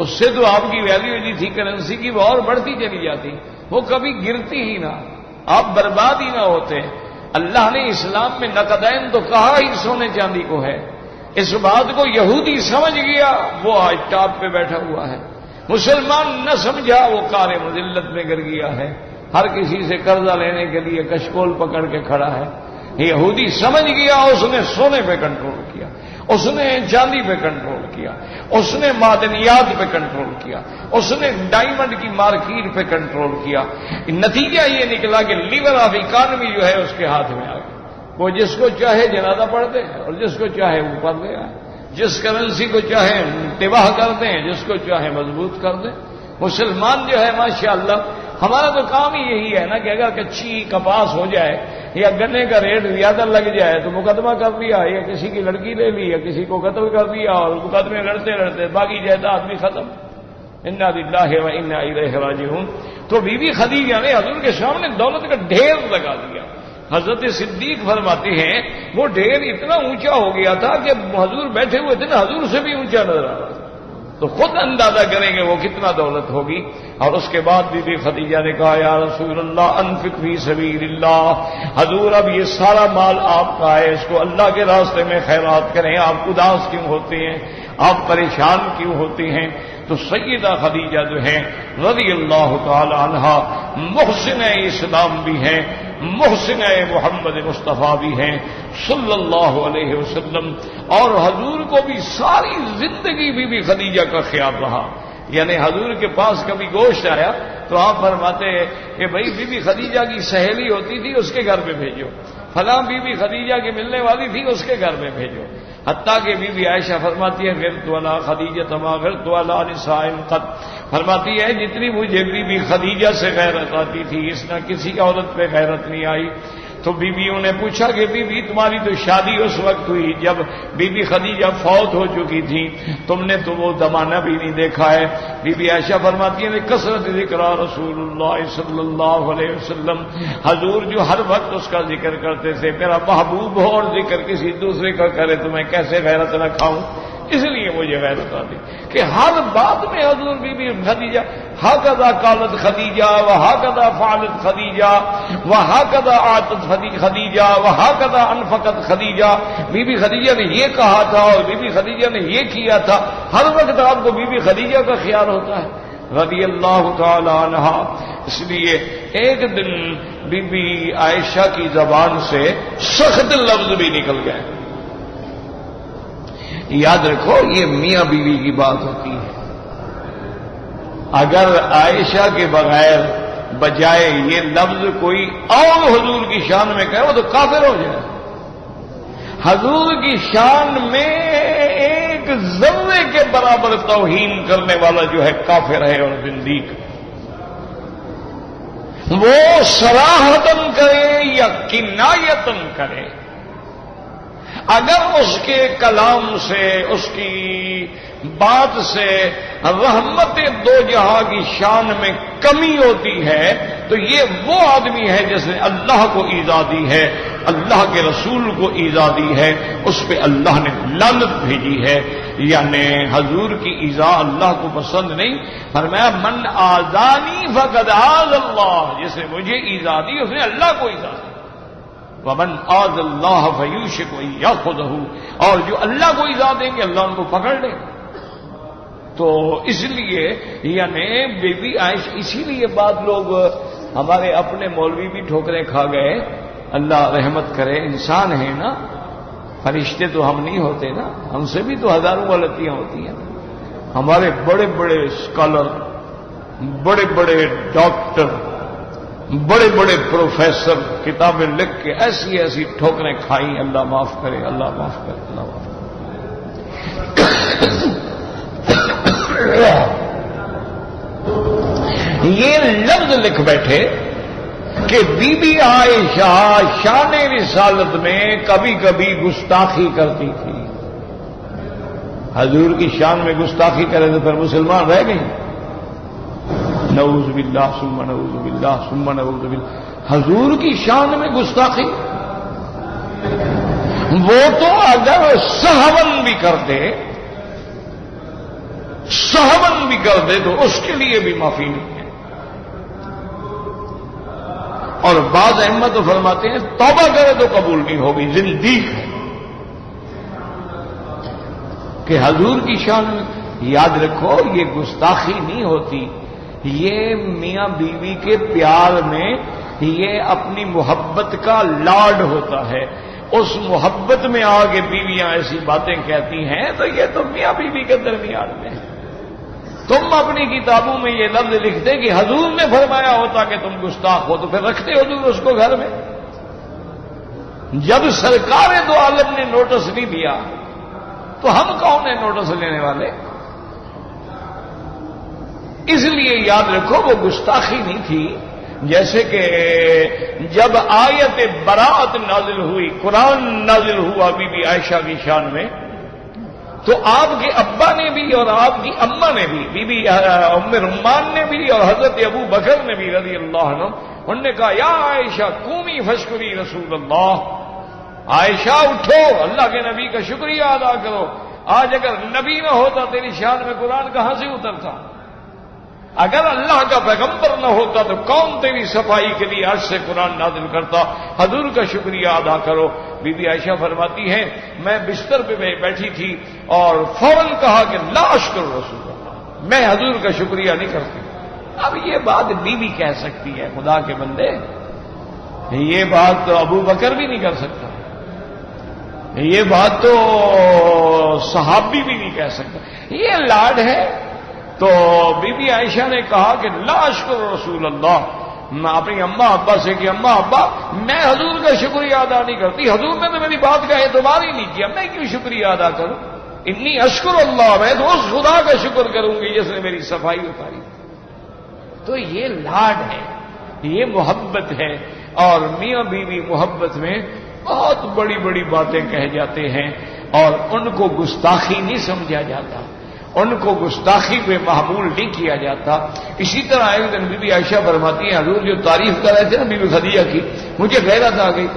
اس سے تو آپ کی ویلیو جو تھی کرنسی کی وہ اور بڑھتی چلی جاتی، وہ کبھی گرتی ہی نہ، آپ برباد ہی نہ ہوتے۔ اللہ نے اسلام میں نقدین تو کہا ہی سونے چاندی کو ہے، اس بات کو یہودی سمجھ گیا، وہ آج ٹاپ پہ بیٹھا ہوا ہے، مسلمان نہ سمجھا وہ کار مذلت میں گر گیا ہے، ہر کسی سے قرضہ لینے کے لیے کشکول پکڑ کے کھڑا ہے۔ یہودی سمجھ گیا، اس نے سونے پہ کنٹرول کیا، اس نے چاندی پہ کنٹرول کیا، اس نے معدنیات پہ کنٹرول کیا، اس نے ڈائمنڈ کی مارکیٹ پہ کنٹرول کیا۔ نتیجہ یہ نکلا کہ لیور آف اکانومی جو ہے اس کے ہاتھ میں آ گیا، وہ جس کو چاہے جنازہ پڑھ دے اور جس کو چاہے اوپر لے آئے، جس کرنسی کو چاہے تباہ کر دیں، جس کو چاہے مضبوط کر دیں۔ مسلمان جو ہے ماشاءاللہ ہمارا تو کام ہی یہی ہے نا کہ اگر کچی کپاس ہو جائے یا گنے کا ریٹ زیادہ لگ جائے تو مقدمہ کر دیا، یا کسی کی لڑکی لے لی، یا کسی کو قتل کر دیا، اور مقدمے لڑتے لڑتے باقی جائیداد بھی ختم۔ انا للہ و انا الیہ راجعون۔ تو بی بی خدیجہ نے حضور کے سامنے دولت کا ڈھیر لگا دیا، حضرت صدیق فرماتے ہیں وہ ڈھیر اتنا اونچا ہو گیا تھا کہ حضور بیٹھے ہوئے تھے نا، حضور سے بھی اونچا نظر آ رہا تھا، تو خود اندازہ کریں گے وہ کتنا دولت ہوگی۔ اور اس کے بعد بی بی خدیجہ نے کہا یا رسول اللہ انفق فی سبیل اللہ، حضور اب یہ سارا مال آپ کا ہے، اس کو اللہ کے راستے میں خیرات کریں، آپ اداس کیوں ہوتے ہیں، آپ پریشان کیوں ہوتے ہیں؟ تو سیدہ خدیجہ جو ہیں رضی اللہ تعالی عنہا محسن اسلام بھی ہیں، محسن محمد مصطفیٰ بھی ہیں صلی اللہ علیہ وسلم، اور حضور کو بھی ساری زندگی بی بی خدیجہ کا خیال رہا۔ یعنی حضور کے پاس کبھی گوشت آیا تو آپ فرماتے ہیں کہ بھائی بی بی خدیجہ کی سہیلی ہوتی تھی اس کے گھر میں بھیجو، فلاں بی بی خدیجہ کی ملنے والی تھی اس کے گھر میں بھیجو، حتیٰ کہ بی بی عائشہ فرماتی ہے غرت علی خدیجہ ما غرت علی نساء قط، فرماتی ہے جتنی مجھے بی بی خدیجہ سے غیرت آتی تھی اس نے کسی عورت پہ غیرت نہیں آئی۔ تو بیویوں نے پوچھا کہ بی بی تمہاری تو شادی اس وقت ہوئی جب بی بی خدیجہ فوت ہو چکی تھی، تم نے تو وہ زمانہ بھی نہیں دیکھا ہے۔ بی بی عائشہ فرماتی ہے کثرت ذکر رسول اللہ صلی اللہ علیہ وسلم، حضور جو ہر وقت اس کا ذکر کرتے تھے، میرا محبوب ہو اور ذکر کسی دوسرے کا کرے تو میں کیسے غیرت نہ کھاؤں، اس لیے مجھے غیرت آتی کہ ہر بات میں حضور بی بی خدیجہ ہاکذا قالت خدیجہ وہاکذا فعلت خدیجہ وہاکذا آتت خدیجہ وہاکذا انفقت خدیجہ، بی بی خدیجہ نے یہ کہا تھا اور بی بی خدیجہ نے یہ کیا تھا، ہر وقت آپ کو بی بی خدیجہ کا خیال ہوتا ہے رضی اللہ تعالی عنہا۔ اس لیے ایک دن بی بی عائشہ کی زبان سے سخت لفظ بھی نکل گئے۔ یاد رکھو یہ میاں بیوی کی بات ہوتی ہے، اگر عائشہ کے بغیر بجائے یہ لفظ کوئی اور حضور کی شان میں کہے وہ تو کافر ہو جائے۔ حضور کی شان میں ایک ذرے کے برابر توہین کرنے والا جو ہے کافر ہے اور زندیق، وہ صراحتاً کرے یا کنایتاً کرے، اگر اس کے کلام سے اس کی بات سے رحمت دو جہاں کی شان میں کمی ہوتی ہے تو یہ وہ آدمی ہے جس نے اللہ کو ایذا دی ہے، اللہ کے رسول کو ایذا دی ہے، اس پہ اللہ نے لعنت بھیجی ہے۔ یعنی حضور کی ایذا اللہ کو پسند نہیں، فرمایا من آذانی فقد آذ اللہ، جس نے مجھے ایذا دی اس نے اللہ کو ایذا دی، ومن آذ اللہ فیوشک ان یاخذہ، اور جو اللہ کو ایذا دیں گے اللہ ان کو پکڑ لے گا۔ تو اس لیے یعنی بی بی عائشہ، اسی لیے بعض لوگ ہمارے اپنے مولوی بھی ٹھوکریں کھا گئے، اللہ رحمت کرے، انسان ہیں نا، فرشتے تو ہم نہیں ہوتے نا، ہم سے بھی تو ہزاروں غلطیاں ہوتی ہیں۔ ہمارے بڑے بڑے اسکالر، بڑے بڑے ڈاکٹر، بڑے بڑے پروفیسر کتابیں لکھ کے ایسی ایسی ٹھوکریں کھائیں، اللہ معاف کرے، اللہ معاف کرے، اللہ معاف کرے۔ یہ لفظ لکھ بیٹھے کہ بی بی عائشہ شان رسالت میں کبھی کبھی گستاخی کرتی تھی۔ حضور کی شان میں گستاخی کرے تو پھر مسلمان رہ گئے، نعوذ باللہ ثم نعوذ باللہ ثم نعوذ باللہ۔ حضور کی شان میں گستاخی، وہ تو اگر سہون بھی کر دے، سہون بھی کر دے تو اس کے لیے بھی معافی نہیں ہے۔ اور بعض احمد تو فرماتے ہیں توبہ کرے تو قبول نہیں ہوگی، زندیق ہے کہ حضور کی شان میں۔ یاد رکھو یہ گستاخی نہیں ہوتی، یہ میاں بیوی کے پیار میں یہ اپنی محبت کا لاڈ ہوتا ہے۔ اس محبت میں آگے بیویاں ایسی باتیں کہتی ہیں تو یہ تو میاں بیوی کے درمیان میں ہے۔ تم اپنی کتابوں میں یہ لفظ لکھتے کہ حضور نے فرمایا ہوتا کہ تم گستاخ ہو تو پھر رکھتے حضور اس کو گھر میں؟ جب سرکار دو عالم نے نوٹس نہیں دیا تو ہم کون ہیں نوٹس لینے والے؟ اس لیے یاد رکھو وہ گستاخی نہیں تھی۔ جیسے کہ جب آیت براءت نازل ہوئی، قرآن نازل ہوا بی بی عائشہ کی شان میں، تو آپ کے ابا نے بھی اور آپ کی اماں نے بھی، بی بی ام رمان نے بھی اور حضرت ابو بکر نے بھی رضی اللہ عنہ، انہوں نے کہا یا عائشہ قومی فشکری رسول اللہ، عائشہ اٹھو اللہ کے نبی کا شکریہ ادا کرو، آج اگر نبی نہ ہوتا تیری شان میں قرآن کہاں سے اترتا؟ اگر اللہ کا پیغمبر نہ ہوتا تو کون تیری صفائی کے لیے عرش سے قرآن نازل کرتا؟ حضور کا شکریہ ادا کرو۔ بی بی عائشہ فرماتی ہیں میں بستر پہ بیٹھی تھی اور فوراً کہا کہ لا اشکر رسول اللہ، میں حضور کا شکریہ نہیں کرتی۔ اب یہ بات بی بی کہہ سکتی ہے، خدا کے بندے یہ بات تو ابو بکر بھی نہیں کر سکتا، یہ بات تو صحابی بھی نہیں کہہ سکتا، یہ لاڈ ہے۔ تو بی بی عائشہ نے کہا کہ لا اشکر رسول اللہ، میں اپنی اماں ابا سے کہ اماں ابا میں حضور کا شکریہ ادا نہیں کرتی، حضور نے تو میری بات کا اعتبار ہی نہیں کیا، میں کیوں شکریہ ادا کروں؟ انی اشکر اللہ، میں تو اس خدا کا شکر کروں گی جس نے میری صفائی اتاری۔ تو یہ لاڈ ہے، یہ محبت ہے، اور میاں بیوی محبت میں بہت بڑی بڑی باتیں کہہ جاتے ہیں اور ان کو گستاخی نہیں سمجھا جاتا، ان کو گستاخی پہ محمول نہیں کیا جاتا۔ اسی طرح ایک دن بی بی عائشہ فرماتی ہیں حضور جو تعریف کر رہے تھے نا بی بی خدیجہ کی، مجھے غیرت آ گئی،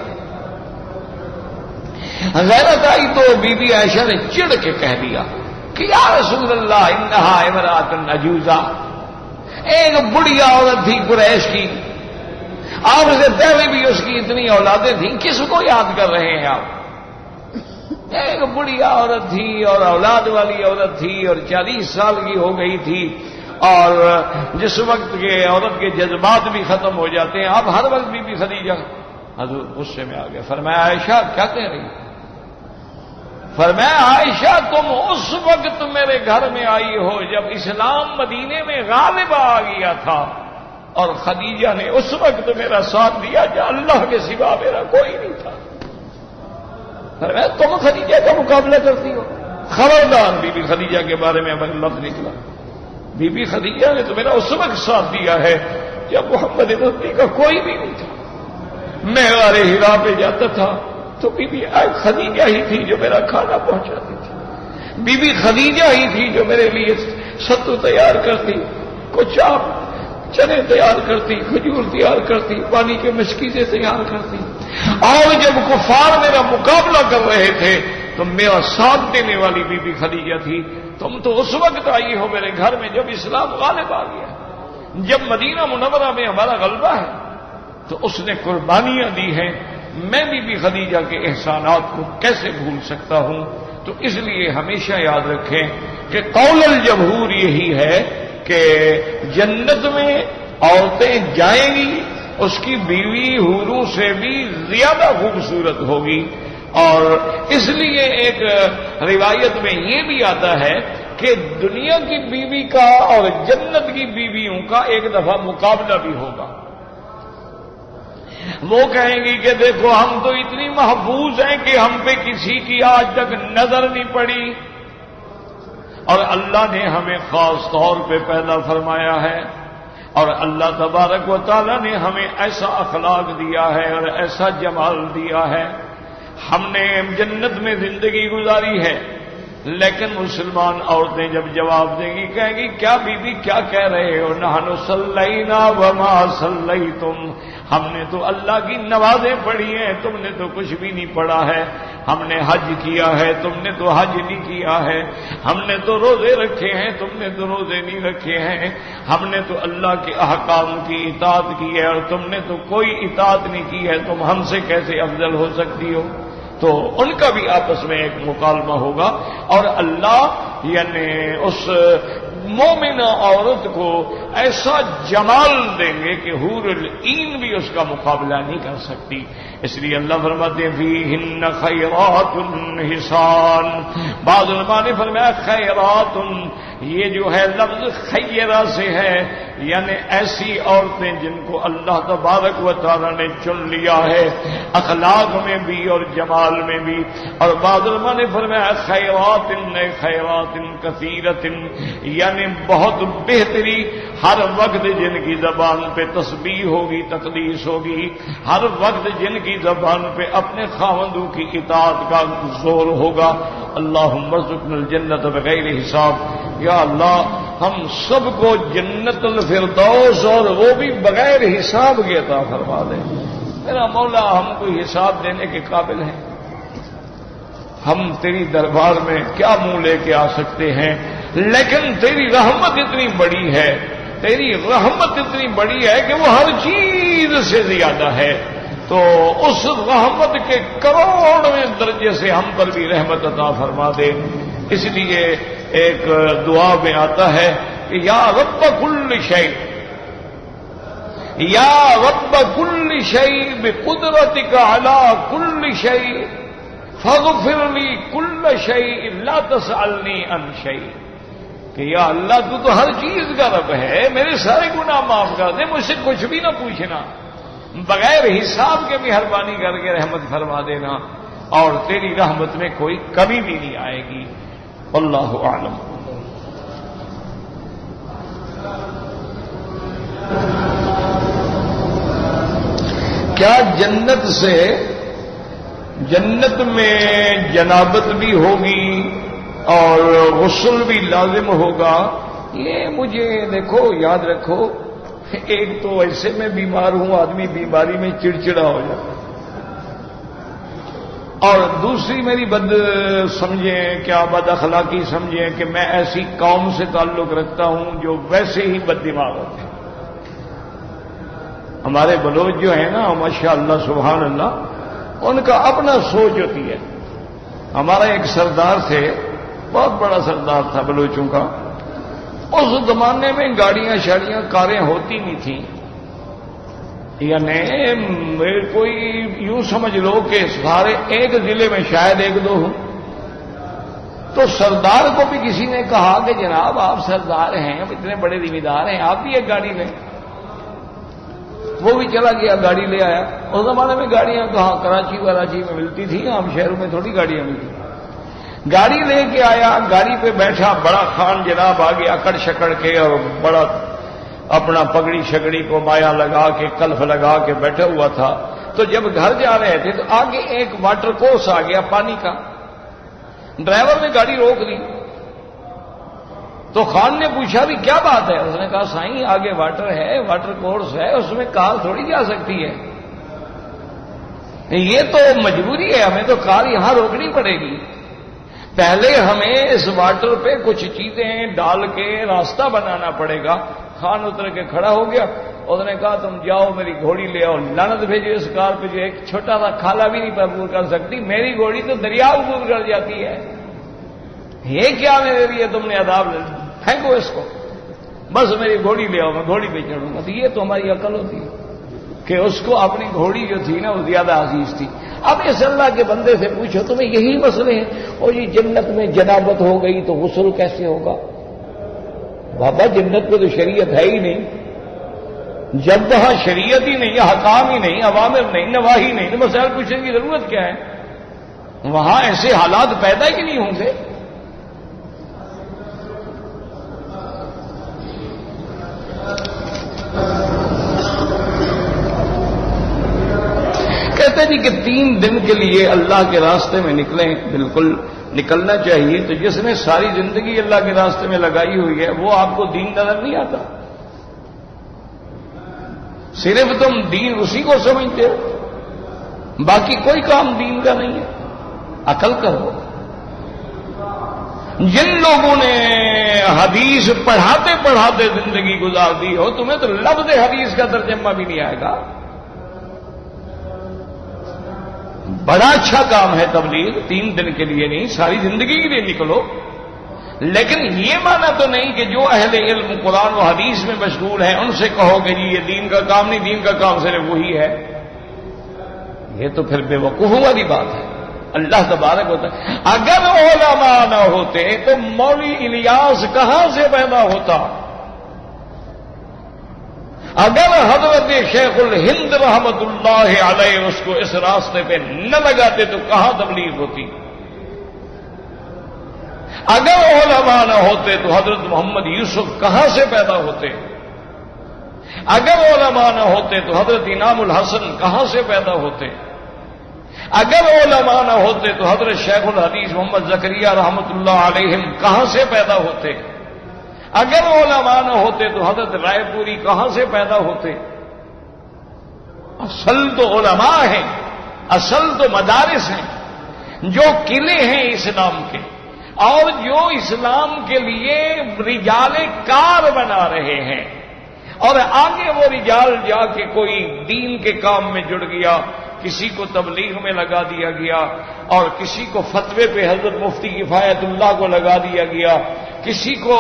غیرت آئی تو بی بی عائشہ نے چڑ کے کہہ دیا کہ یا رسول اللہ انہا امرأۃ عجوزہ، ایک بڑی عورت تھی قریش کی، آپ سے پہلے بھی اس کی اتنی اولادیں تھیں، کس کو یاد کر رہے ہیں آپ؟ ایک بڑی عورت تھی اور اولاد والی عورت تھی اور 40 سال کی ہو گئی تھی، اور جس وقت کے عورت کے جذبات بھی ختم ہو جاتے ہیں، آپ ہر وقت بی بی خدیجہ، حضور غصے میں آ گئے، فرمایا عائشہ کیا کہہ رہی؟ فرمایا عائشہ تم اس وقت میرے گھر میں آئی ہو جب اسلام مدینے میں غالب آ گیا تھا، اور خدیجہ نے اس وقت میرا ساتھ دیا جب اللہ کے سوا میرا کوئی نہیں تھا۔ فرمایا تم خدیجہ کا مقابلہ کرتی ہو؟ خبردار بی بی خدیجہ کے بارے میں اگر لفظ نکلا، بی بی خدیجہ نے تو میرا اس وقت ساتھ دیا ہے جب محمد نبی کا کوئی بھی نہیں تھا۔ میں غار حرا پہ جاتا تھا تو بی بی خدیجہ ہی تھی جو میرا کھانا پہنچاتی تھی، بی بی خدیجہ ہی تھی جو میرے لیے ستو تیار کرتی، کچھ آپ چنے تیار کرتی، کھجور تیار کرتی، پانی کے مشکیزیں تیار کرتی، اور جب کفار میرا مقابلہ کر رہے تھے تو میرا ساتھ دینے والی بی بی خدیجہ تھی۔ تم تو اس وقت آئی ہو میرے گھر میں جب اسلام غالب آ گیا، جب مدینہ منورہ میں ہمارا غلبہ ہے، تو اس نے قربانیاں دی ہیں، میں بی خدیجہ کے احسانات کو کیسے بھول سکتا ہوں؟ تو اس لیے ہمیشہ یاد رکھیں کہ قول الجمہور یہی ہے کہ جنت میں عورتیں جائیں گی، اس کی بیوی حوروں سے بھی زیادہ خوبصورت ہوگی، اور اس لیے ایک روایت میں یہ بھی آتا ہے کہ دنیا کی بیوی کا اور جنت کی بیویوں کا ایک دفعہ مقابلہ بھی ہوگا۔ وہ کہیں گی کہ دیکھو ہم تو اتنی محفوظ ہیں کہ ہم پہ کسی کی آج تک نظر نہیں پڑی، اور اللہ نے ہمیں خاص طور پہ پیدا فرمایا ہے، اور اللہ تبارک و تعالی نے ہمیں ایسا اخلاق دیا ہے اور ایسا جمال دیا ہے، ہم نے جنت میں زندگی گزاری ہے۔ لیکن مسلمان عورتیں جب جواب دیں گی کہیں گی کیا بی بی کیا کہہ رہے ہو؟ نحن صلینا وما صلیتم، ہم نے تو اللہ کی نمازیں پڑھی ہیں، تم نے تو کچھ بھی نہیں پڑھا ہے، ہم نے حج کیا ہے، تم نے تو حج نہیں کیا ہے، ہم نے تو روزے رکھے ہیں، تم نے تو روزے نہیں رکھے ہیں، ہم نے تو اللہ کے احکام کی اطاعت کی ہے اور تم نے تو کوئی اطاعت نہیں کی ہے، تم ہم سے کیسے افضل ہو سکتی ہو؟ تو ان کا بھی آپس میں ایک مکالمہ ہوگا، اور اللہ یعنی اس مومنہ عورت کو ایسا جمال دیں گے کہ حور العین بھی اس کا مقابلہ نہیں کر سکتی۔ اس لیے اللہ فرماتے ہیں فیہن خیرات حسان، بعض علماء نے فرمایا خیرات، یہ جو ہے لفظ خیرہ سے ہے، یعنی ایسی عورتیں جن کو اللہ تبارک و تعالی نے چن لیا ہے اخلاق میں بھی اور جمال میں بھی، اور بعض علماء نے فرمایا خیرات کثیرت، یعنی بہت بہتری، ہر وقت جن کی زبان پہ تسبیح ہوگی، تقدیس ہوگی، ہر وقت جن کی زبان پہ اپنے خاوندوں کی اطاعت کا زور ہوگا۔ اللہم ارزقنا الجنت بغیر حساب، یا اللہ ہم سب کو جنت الفردوس اور وہ بھی بغیر حساب کے عطا فرما دے۔ میرا مولا ہم کو حساب دینے کے قابل ہیں، ہم تیری دربار میں کیا منہ لے کے آ سکتے ہیں، لیکن تیری رحمت اتنی بڑی ہے، تیری رحمت اتنی بڑی ہے کہ وہ ہر چیز سے زیادہ ہے، تو اس رحمت کے کروڑویں درجے سے ہم پر بھی رحمت عطا فرما دے۔ اس لیے ایک دعا میں آتا ہے کہ یا رب کل شیء، یا رب کل شیء بقدرتک علی کل شیء فاغفر لی کل شیء لا تسألنی عن شیء، کہ یا اللہ تو ہر چیز کا رب ہے، میرے سارے گناہ معاف کر دے، مجھ سے کچھ بھی نہ پوچھنا، بغیر حساب کے مہربانی کر کے رحمت فرما دینا، اور تیری رحمت میں کوئی کمی بھی نہیں آئے گی۔ اللہ اعلم۔ کیا جنت میں جنابت بھی ہوگی اور غسل بھی لازم ہوگا؟ یہ مجھے دیکھو یاد رکھو، ایک تو ایسے میں بیمار ہوں، آدمی بیماری میں چڑچڑا ہو جاتا ہے، اور دوسری میری بد سمجھیں، کیا بد اخلاقی سمجھیں کہ میں ایسی قوم سے تعلق رکھتا ہوں جو ویسے ہی بد دماغ ہوتے ہیں۔ ہمارے بلوچ جو ہیں نا، ماشاء اللہ سبحان اللہ، ان کا اپنا سوچ ہوتی ہے۔ ہمارا ایک سردار تھے، بہت بڑا سردار تھا بلوچوں کا، اس زمانے میں گاڑیاں شاڑیاں کاریں ہوتی نہیں تھیں، یعنی کوئی یوں سمجھ لو کہ سارے ایک ضلع میں شاید ایک دو ہوں۔ تو سردار کو بھی کسی نے کہا کہ جناب آپ سردار ہیں، اتنے بڑے ذمہ دار ہیں، آپ بھی ایک گاڑی لیں۔ وہ بھی چلا گیا، گاڑی لے آیا۔ اس زمانے میں گاڑیاں کہاں، کراچی میں ملتی تھی، عام شہروں میں تھوڑی گاڑیاں ملتی۔ گاڑی لے کے آیا، گاڑی پہ بیٹھا، بڑا خان جناب آگے اکڑ شکڑ کے اور بڑا اپنا پگڑی شگڑی کو مایا لگا کے کلف لگا کے بیٹھا ہوا تھا۔ تو جب گھر جا رہے تھے تو آگے ایک واٹر کورس آ گیا پانی کا، ڈرائیور نے گاڑی روک دی۔ تو خان نے پوچھا بھی کیا بات ہے؟ اس نے کہا سائیں آگے واٹر ہے، واٹر کورس ہے، اس میں کار تھوڑی جا سکتی ہے، یہ تو مجبوری ہے، ہمیں تو کار یہاں روکنی پڑے گی، پہلے ہمیں اس واٹر پہ کچھ چیزیں ڈال کے راستہ بنانا پڑے گا۔ خان اتر کے کھڑا ہو گیا، اس نے کہا تم جاؤ میری گھوڑی لے آؤ، لعنت بھیجو اس کار پہ جو ایک چھوٹا سا کھالا بھی نہیں عبور کر سکتی، میری گھوڑی تو دریا عبور کر جاتی ہے، یہ کیا میرے لیے تم نے عذاب پھینکو اس کو، بس میری گھوڑی لے آؤ، میں گھوڑی پہ چڑھوں گا۔ تو یہ تو ہماری عقل ہوتی ہے کہ اس کو اپنی گھوڑی جو تھی نا وہ زیادہ عزیز تھی۔ اب اس اللہ کے بندے سے پوچھو تمہیں یہی مسئلے ہیں، اور یہ جنت میں جنابت ہو گئی تو غسل کیسے ہوگا؟ بابا جنت میں تو شریعت ہے ہی نہیں، جب وہاں شریعت ہی نہیں، حکام ہی نہیں، عوامر نہیں، نواہی نہیں، تو مسائل پوچھنے کی ضرورت کیا ہے؟ وہاں ایسے حالات پیدا ہی نہیں ہوں گے۔ کہتے جی کہ 3 دن کے لیے اللہ کے راستے میں نکلیں، بالکل نکلنا چاہیے۔ تو جس نے ساری زندگی اللہ کے راستے میں لگائی ہوئی ہے وہ آپ کو دین نظر نہیں آتا؟ صرف تم دین اسی کو سمجھتے ہو، باقی کوئی کام دین کا نہیں ہے۔ عقل کرو، جن لوگوں نے حدیث پڑھاتے پڑھاتے زندگی گزار دی ہو، تمہیں تو لفظ حدیث کا ترجمہ بھی نہیں آئے گا۔ بڑا اچھا کام ہے تبلیغ، 3 دن کے لیے نہیں، ساری زندگی کے لیے نکلو، لیکن یہ مانا تو نہیں کہ جو اہل علم قرآن و حدیث میں مشغول ہیں ان سے کہو کہ جی یہ دین کا کام نہیں، دین کا کام صرف وہی ہے، یہ تو پھر بے وقوفوں والی بات ہے۔ اللہ تبارک ہوتا ہے، اگر علماء نہ ہوتے تو مولوی الیاس کہاں سے پیدا ہوتا؟ اگر حضرت شیخ الہند رحمت اللہ علیہ اس کو اس راستے پہ نہ لگاتے تو کہاں تبلیغ ہوتی؟ اگر علماء نہ ہوتے تو حضرت محمد یوسف کہاں سے پیدا ہوتے؟ اگر علماء نہ ہوتے تو حضرت انعام الحسن کہاں سے پیدا ہوتے؟ اگر علماء نہ ہوتے تو حضرت شیخ الحدیث محمد زکریا رحمت اللہ علیہم کہاں سے پیدا ہوتے؟ اگر علماء نہ ہوتے تو حضرت رائے پوری کہاں سے پیدا ہوتے؟ اصل تو علماء ہیں، اصل تو مدارس ہیں، جو قلعے ہیں اسلام کے، اور جو اسلام کے لیے رجال کار بنا رہے ہیں، اور آگے وہ رجال جا کے کوئی دین کے کام میں جڑ گیا، کسی کو تبلیغ میں لگا دیا گیا، اور کسی کو فتوے پہ حضرت مفتی کفایت اللہ کو لگا دیا گیا، کسی کو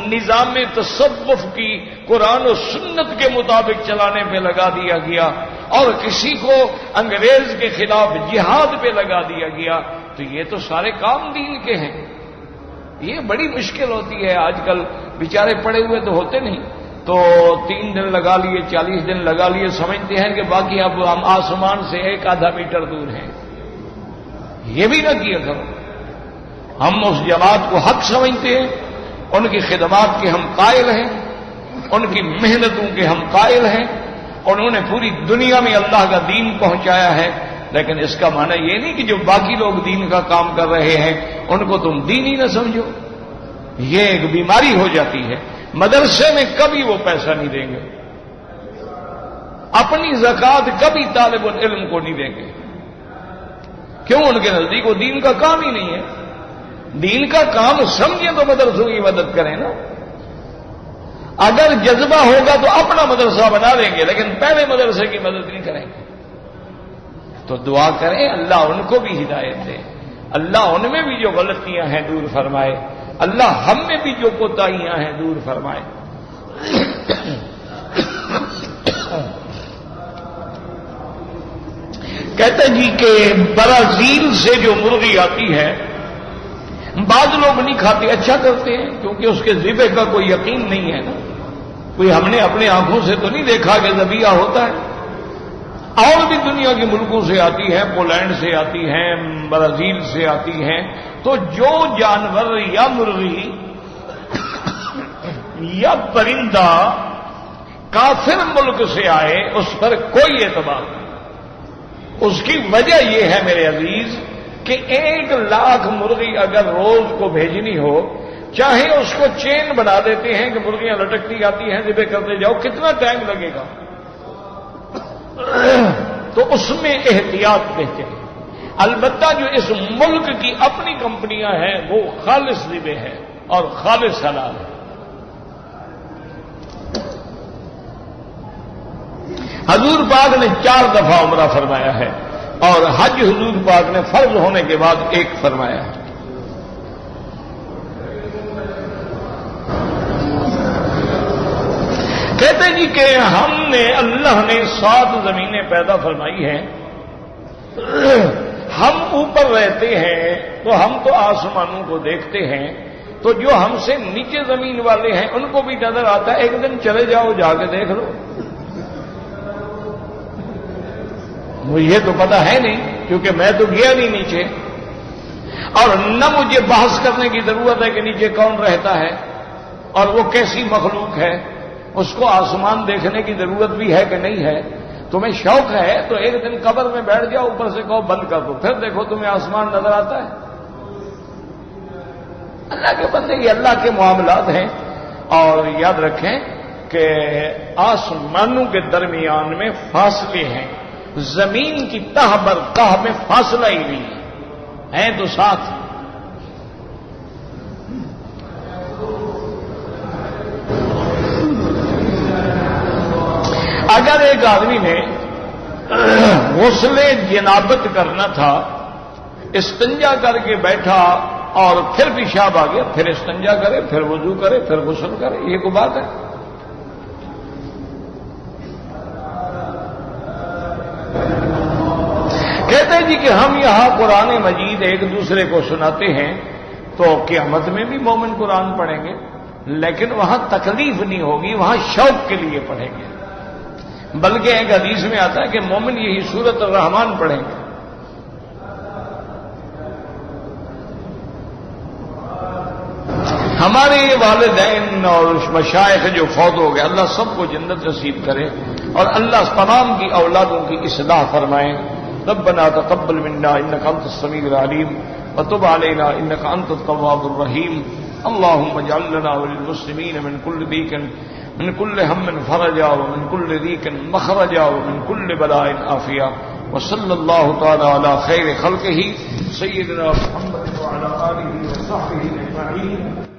نظام تصوف کی قرآن و سنت کے مطابق چلانے پہ لگا دیا گیا، اور کسی کو انگریز کے خلاف جہاد پہ لگا دیا گیا، تو یہ تو سارے کام دین کے ہیں۔ یہ بڑی مشکل ہوتی ہے، آج کل بیچارے پڑے ہوئے تو ہوتے نہیں، تو 3 دن لگا لیے، 40 دن لگا لیے، سمجھتے ہیں کہ باقی اب ہم آسمان سے 1-آدھا میٹر دور ہیں۔ یہ بھی نہ کیا کرو۔ ہم اس جماعت کو حق سمجھتے ہیں، ان کی خدمات کے ہم قائل ہیں، ان کی محنتوں کے ہم قائل ہیں، انہوں نے پوری دنیا میں اللہ کا دین پہنچایا ہے، لیکن اس کا معنی یہ نہیں کہ جو باقی لوگ دین کا کام کر رہے ہیں ان کو تم دین ہی نہ سمجھو۔ یہ ایک بیماری ہو جاتی ہے۔ مدرسے میں کبھی وہ پیسہ نہیں دیں گے، اپنی زکوٰۃ کبھی طالب العلم کو نہیں دیں گے، کیوں؟ ان کے نزدیک وہ دین کا کام ہی نہیں ہے۔ دین کا کام سمجھیں تو مدرسوں کی مدد کریں نا۔ اگر جذبہ ہوگا تو اپنا مدرسہ بنا لیں گے، لیکن پہلے مدرسے کی مدد نہیں کریں گے۔ تو دعا کریں اللہ ان کو بھی ہدایت دے، اللہ ان میں بھی جو غلطیاں ہیں دور فرمائے، اللہ ہم میں بھی جو کوتاہیاں ہیں دور فرمائے۔ کہتے جی کہ برازیل سے جو مرغی آتی ہے بعض لوگ نہیں کھاتے، اچھا کرتے ہیں، کیونکہ اس کے ذبح کا کوئی یقین نہیں ہے نا، کوئی ہم نے اپنی آنکھوں سے تو نہیں دیکھا کہ ذبیحہ ہوتا ہے۔ اور بھی دنیا کے ملکوں سے آتی ہے، پولینڈ سے آتی ہیں، برازیل سے آتی ہیں، تو جو جانور یا مرغی یا پرندہ کافر ملک سے آئے اس پر کوئی اعتبار نہیں۔ اس کی وجہ یہ ہے میرے عزیز کہ 1,00,000 مرغی اگر روز کو بھیجنی ہو، چاہے اس کو چین بنا دیتے ہیں کہ مرغیاں لٹکتی آتی ہیں، ذبح کرتے جاؤ، کتنا ٹائم لگے گا؟ تو اس میں احتیاط کہتے ہیں۔ البتہ جو اس ملک کی اپنی کمپنیاں ہیں وہ خالص ذبح ہے اور خالص حلال ہے۔ حضور پاک نے 4 دفعہ عمرہ فرمایا ہے، اور حج حضور پاک نے فرض ہونے کے بعد 1 فرمایا ہے۔ کہتے جی کہ ہم نے اللہ نے 7 زمینیں پیدا فرمائی ہیں، ہم اوپر رہتے ہیں تو ہم تو آسمانوں کو دیکھتے ہیں، تو جو ہم سے نیچے زمین والے ہیں ان کو بھی نظر آتا ہے، ایک دن چلے جاؤ جا کے دیکھ لو۔ مجھے تو پتہ ہے نہیں کیونکہ میں تو گیا نہیں نیچے، اور نہ مجھے بحث کرنے کی ضرورت ہے کہ نیچے کون رہتا ہے اور وہ کیسی مخلوق ہے، اس کو آسمان دیکھنے کی ضرورت بھی ہے کہ نہیں ہے۔ تمہیں شوق ہے تو ایک دن قبر میں بیٹھ جاؤ، اوپر سے کہو بند کر دو، پھر دیکھو تمہیں آسمان نظر آتا ہے۔ اللہ کے بندے یہ اللہ کے معاملات ہیں، اور یاد رکھیں کہ آسمانوں کے درمیان میں فاصلے ہیں، زمین کی تہ بر تہ میں فاصلہ ہی نہیں ہے تو ساتھ۔ اگر ایک آدمی نے غسل جنابت کرنا تھا، استنجا کر کے بیٹھا اور پھر پیشاب آ گیا، پھر استنجا کرے، پھر وضو کرے، پھر غسل کرے، یہ کوئی بات ہے؟ کہتے جی کہ ہم یہاں قرآن مجید ایک دوسرے کو سناتے ہیں تو قیامت میں بھی مومن قرآن پڑھیں گے، لیکن وہاں تکلیف نہیں ہوگی، وہاں شوق کے لیے پڑھیں گے۔ بلکہ ایک حدیث میں آتا ہے کہ مومن یہی سورۃ الرحمن پڑھیں گے۔ ہمارے والدین اور مشائخ جو فوت ہو گئے، اللہ سب کو جنت نصیب کرے، اور اللہ تمام کی اولادوں کی اصلاح فرمائے۔ ربنا تقبل منا انك انت السميع العليم وتب علينا انك انت التواب الرحيم اللهم اجعل لنا وللمسلمين من كل ضيق من كل هم فرجا ومن كل ضيق مخرجا ومن كل بلاء عافيا وصلى الله تعالى على خير خلقه سيدنا محمد وعلى آله وصحبه أجمعين.